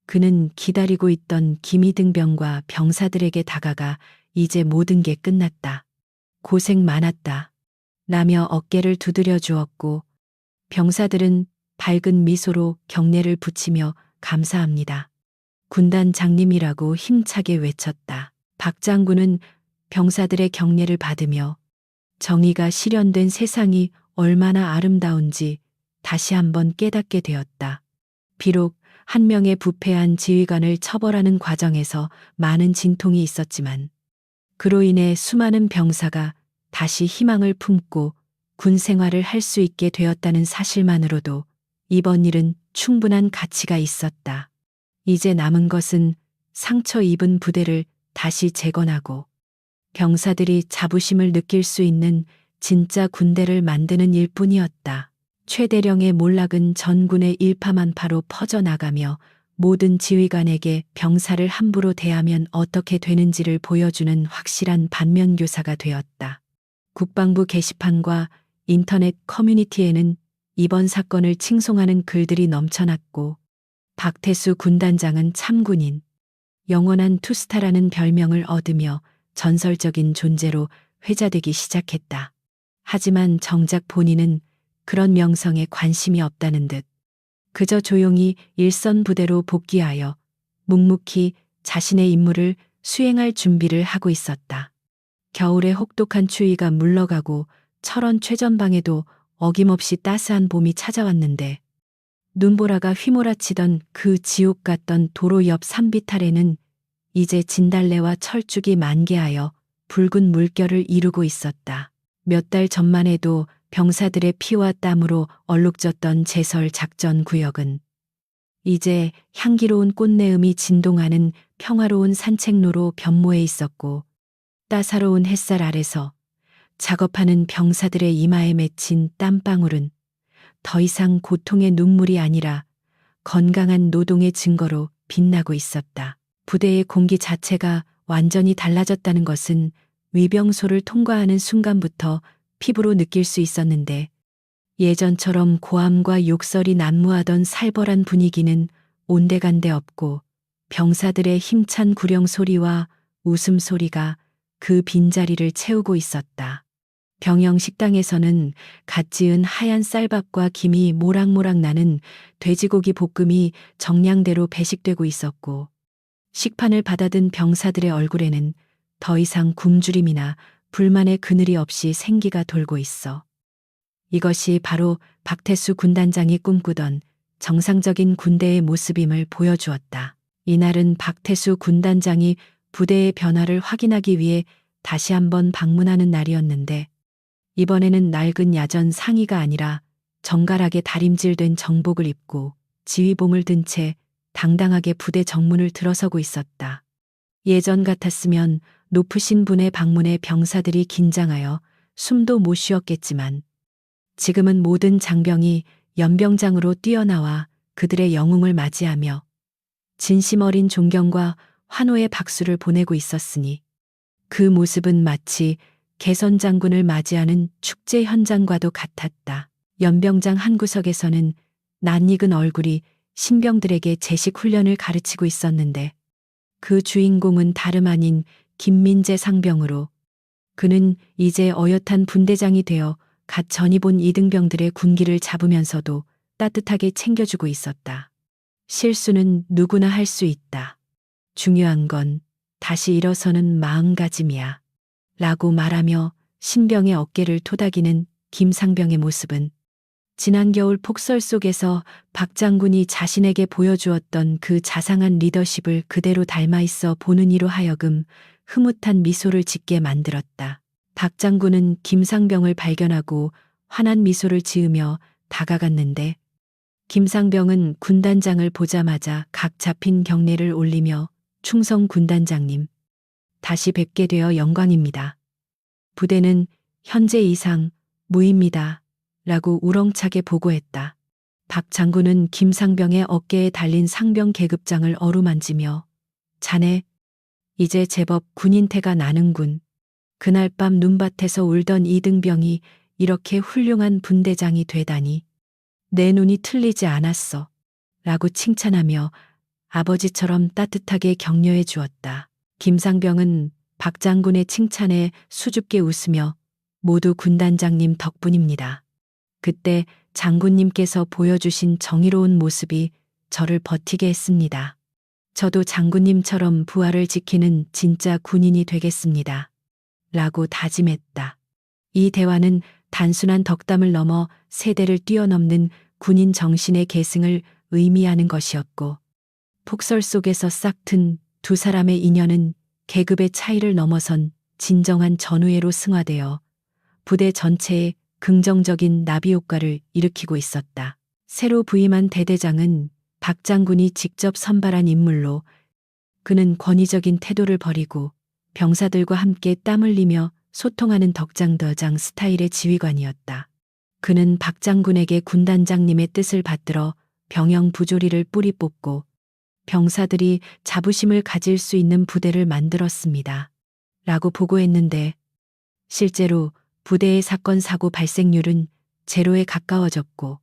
그는 기다리고 있던 기미등병과 병사들에게 다가가 이제 모든 게 끝났다. 고생 많았다. 라며 어깨를 두드려 주었고 병사들은 밝은 미소로 경례를 붙이며 감사합니다. 군단 장님이라고 힘차게 외쳤다. 박 장군은 병사들의 경례를 받으며 정의가 실현된 세상이 얼마나 아름다운지 다시 한번 깨닫게 되었다. 비록 한 명의 부패한 지휘관을 처벌하는 과정에서 많은 진통이 있었지만 그로 인해 수많은 병사가 다시 희망을 품고 군 생활을 할 수 있게 되었다는 사실만으로도 이번 일은 충분한 가치가 있었다. 이제 남은 것은 상처 입은 부대를 다시 재건하고 병사들이 자부심을 느낄 수 있는 진짜 군대를 만드는 일뿐이었다. 최대령의 몰락은 전군의 일파만파로 퍼져나가며 모든 지휘관에게 병사를 함부로 대하면 어떻게 되는지를 보여주는 확실한 반면교사가 되었다. 국방부 게시판과 인터넷 커뮤니티에는 이번 사건을 칭송하는 글들이 넘쳐났고 박태수 군단장은 참군인, 영원한 투스타라는 별명을 얻으며 전설적인 존재로 회자되기 시작했다. 하지만 정작 본인은 그런 명성에 관심이 없다는 듯 그저 조용히 일선 부대로 복귀하여 묵묵히 자신의 임무를 수행할 준비를 하고 있었다. 겨울의 혹독한 추위가 물러가고 철원 최전방에도 어김없이 따스한 봄이 찾아왔는데 눈보라가 휘몰아치던 그 지옥 같던 도로 옆 산비탈에는 이제 진달래와 철쭉이 만개하여 붉은 물결을 이루고 있었다. 몇 달 전만 해도 병사들의 피와 땀으로 얼룩졌던 제설 작전 구역은 이제 향기로운 꽃내음이 진동하는 평화로운 산책로로 변모해 있었고 따사로운 햇살 아래서 작업하는 병사들의 이마에 맺힌 땀방울은 더 이상 고통의 눈물이 아니라 건강한 노동의 증거로 빛나고 있었다. 부대의 공기 자체가 완전히 달라졌다는 것은 위병소를 통과하는 순간부터 피부로 느낄 수 있었는데 예전처럼 고함과 욕설이 난무하던 살벌한 분위기는 온데간데 없고 병사들의 힘찬 구령 소리와 웃음소리가 그 빈자리를 채우고 있었다. 병영 식당에서는 갓 지은 하얀 쌀밥과 김이 모락모락 나는 돼지고기 볶음이 정량대로 배식되고 있었고 식판을 받아든 병사들의 얼굴에는 더 이상 굶주림이나 불만의 그늘이 없이 생기가 돌고 있어. 이것이 바로 박태수 군단장이 꿈꾸던 정상적인 군대의 모습임을 보여주었다. 이날은 박태수 군단장이 부대의 변화를 확인하기 위해 다시 한번 방문하는 날이었는데 이번에는 낡은 야전 상의가 아니라 정갈하게 다림질된 정복을 입고 지휘봉을 든 채 당당하게 부대 정문을 들어서고 있었다. 예전 같았으면 높으신 분의 방문에 병사들이 긴장하여 숨도 못 쉬었겠지만 지금은 모든 장병이 연병장으로 뛰어나와 그들의 영웅을 맞이하며 진심 어린 존경과 환호의 박수를 보내고 있었으니 그 모습은 마치 개선 장군을 맞이하는 축제 현장과도 같았다. 연병장 한 구석에서는 낯익은 얼굴이 신병들에게 제식 훈련을 가르치고 있었는데 그 주인공은 다름 아닌 김민재 상병으로 그는 이제 어엿한 분대장이 되어 갓 전입 온 이등병들의 군기를 잡으면서도 따뜻하게 챙겨주고 있었다. 실수는 누구나 할 수 있다. 중요한 건 다시 일어서는 마음가짐이야. 라고 말하며 신병의 어깨를 토닥이는 김상병의 모습은 지난 겨울 폭설 속에서 박 장군이 자신에게 보여주었던 그 자상한 리더십을 그대로 닮아 있어 보는 이로 하여금 흐뭇한 미소를 짓게 만들었다. 박 장군은 김상병을 발견하고 환한 미소를 지으며 다가갔는데 김상병은 군단장을 보자마자 각 잡힌 경례를 올리며 충성 군단장님, 다시 뵙게 되어 영광입니다. 부대는 현재 이상 무입니다. 라고 우렁차게 보고했다. 박 장군은 김상병의 어깨에 달린 상병 계급장을 어루만지며 자네, 이제 제법 군인태가 나는군. 그날 밤 눈밭에서 울던 이등병이 이렇게 훌륭한 분대장이 되다니. 내 눈이 틀리지 않았어. 라고 칭찬하며 아버지처럼 따뜻하게 격려해 주었다. 김상병은 박 장군의 칭찬에 수줍게 웃으며 모두 군단장님 덕분입니다. 그때 장군님께서 보여주신 정의로운 모습이 저를 버티게 했습니다. 저도 장군님처럼 부하를 지키는 진짜 군인이 되겠습니다. 라고 다짐했다. 이 대화는 단순한 덕담을 넘어 세대를 뛰어넘는 군인 정신의 계승을 의미하는 것이었고 폭설 속에서 싹튼 두 사람의 인연은 계급의 차이를 넘어선 진정한 전우애로 승화되어 부대 전체에 긍정적인 나비 효과를 일으키고 있었다. 새로 부임한 대대장은 박 장군이 직접 선발한 인물로 그는 권위적인 태도를 버리고 병사들과 함께 땀 흘리며 소통하는 덕장더장 스타일의 지휘관이었다. 그는 박 장군에게 군단장님의 뜻을 받들어 병영 부조리를 뿌리 뽑고 병사들이 자부심을 가질 수 있는 부대를 만들었습니다. 라고 보고했는데 실제로 부대의 사건 사고 발생률은 제로에 가까워졌고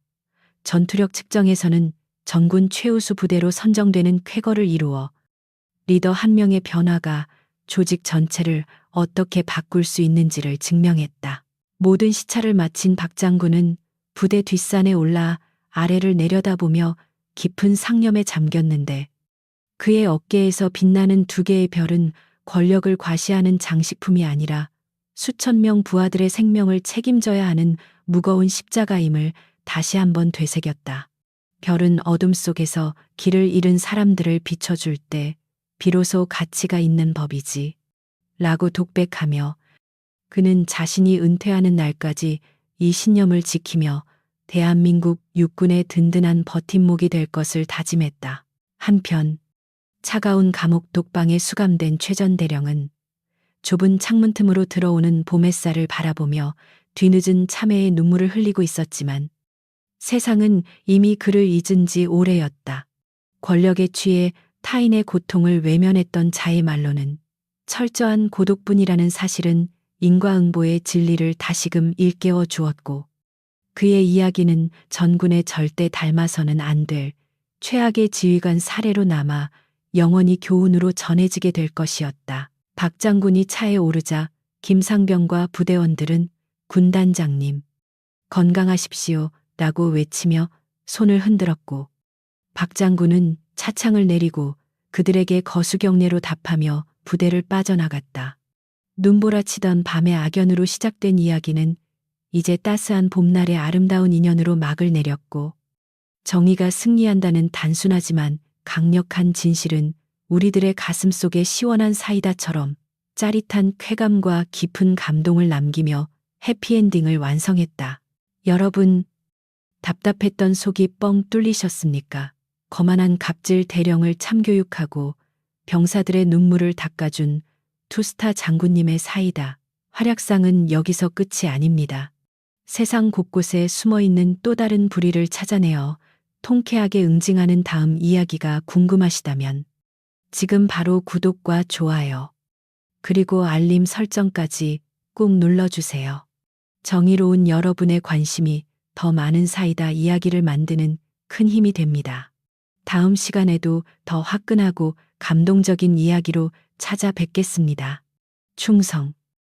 전투력 측정에서는 전군 최우수 부대로 선정되는 쾌거를 이루어 리더 한 명의 변화가 조직 전체를 어떻게 바꿀 수 있는지를 증명했다. 모든 시차를 마친 박 장군은 부대 뒷산에 올라 아래를 내려다보며 깊은 상념에 잠겼는데 그의 어깨에서 빛나는 두 개의 별은 권력을 과시하는 장식품이 아니라 수천 명 부하들의 생명을 책임져야 하는 무거운 십자가임을 다시 한번 되새겼다. 별은 어둠 속에서 길을 잃은 사람들을 비춰줄 때 비로소 가치가 있는 법이지. 라고 독백하며 그는 자신이 은퇴하는 날까지 이 신념을 지키며 대한민국 육군의 든든한 버팀목이 될 것을 다짐했다. 한편 차가운 감옥 독방에 수감된 최전대령은 좁은 창문 틈으로 들어오는 봄 햇살을 바라보며 뒤늦은 참회의 눈물을 흘리고 있었지만 세상은 이미 그를 잊은 지 오래였다. 권력에 취해 타인의 고통을 외면했던 자의 말로는 철저한 고독뿐이라는 사실은 인과응보의 진리를 다시금 일깨워 주었고 그의 이야기는 전군에 절대 닮아서는 안 될 최악의 지휘관 사례로 남아 영원히 교훈으로 전해지게 될 것이었다. 박 장군이 차에 오르자 김상병과 부대원들은 군단장님, 건강하십시오 라고 외치며 손을 흔들었고 박 장군은 차창을 내리고 그들에게 거수경례로 답하며 부대를 빠져나갔다. 눈보라치던 밤의 악연으로 시작된 이야기는 이제 따스한 봄날의 아름다운 인연으로 막을 내렸고 정의가 승리한다는 단순하지만 강력한 진실은 우리들의 가슴 속에 시원한 사이다처럼 짜릿한 쾌감과 깊은 감동을 남기며 해피엔딩을 완성했다. 여러분, 답답했던 속이 뻥 뚫리셨습니까? 거만한 갑질 대령을 참교육하고 병사들의 눈물을 닦아준 투스타 장군님의 사이다. 활약상은 여기서 끝이 아닙니다. 세상 곳곳에 숨어 있는 또 다른 불의를 찾아내어 통쾌하게 응징하는 다음 이야기가 궁금하시다면 지금 바로 구독과 좋아요, 그리고 알림 설정까지 꾹 눌러주세요. 정의로운 여러분의 관심이 더 많은 사이다 이야기를 만드는 큰 힘이 됩니다. 다음 시간에도 더 화끈하고 감동적인 이야기로 찾아뵙겠습니다. 충성.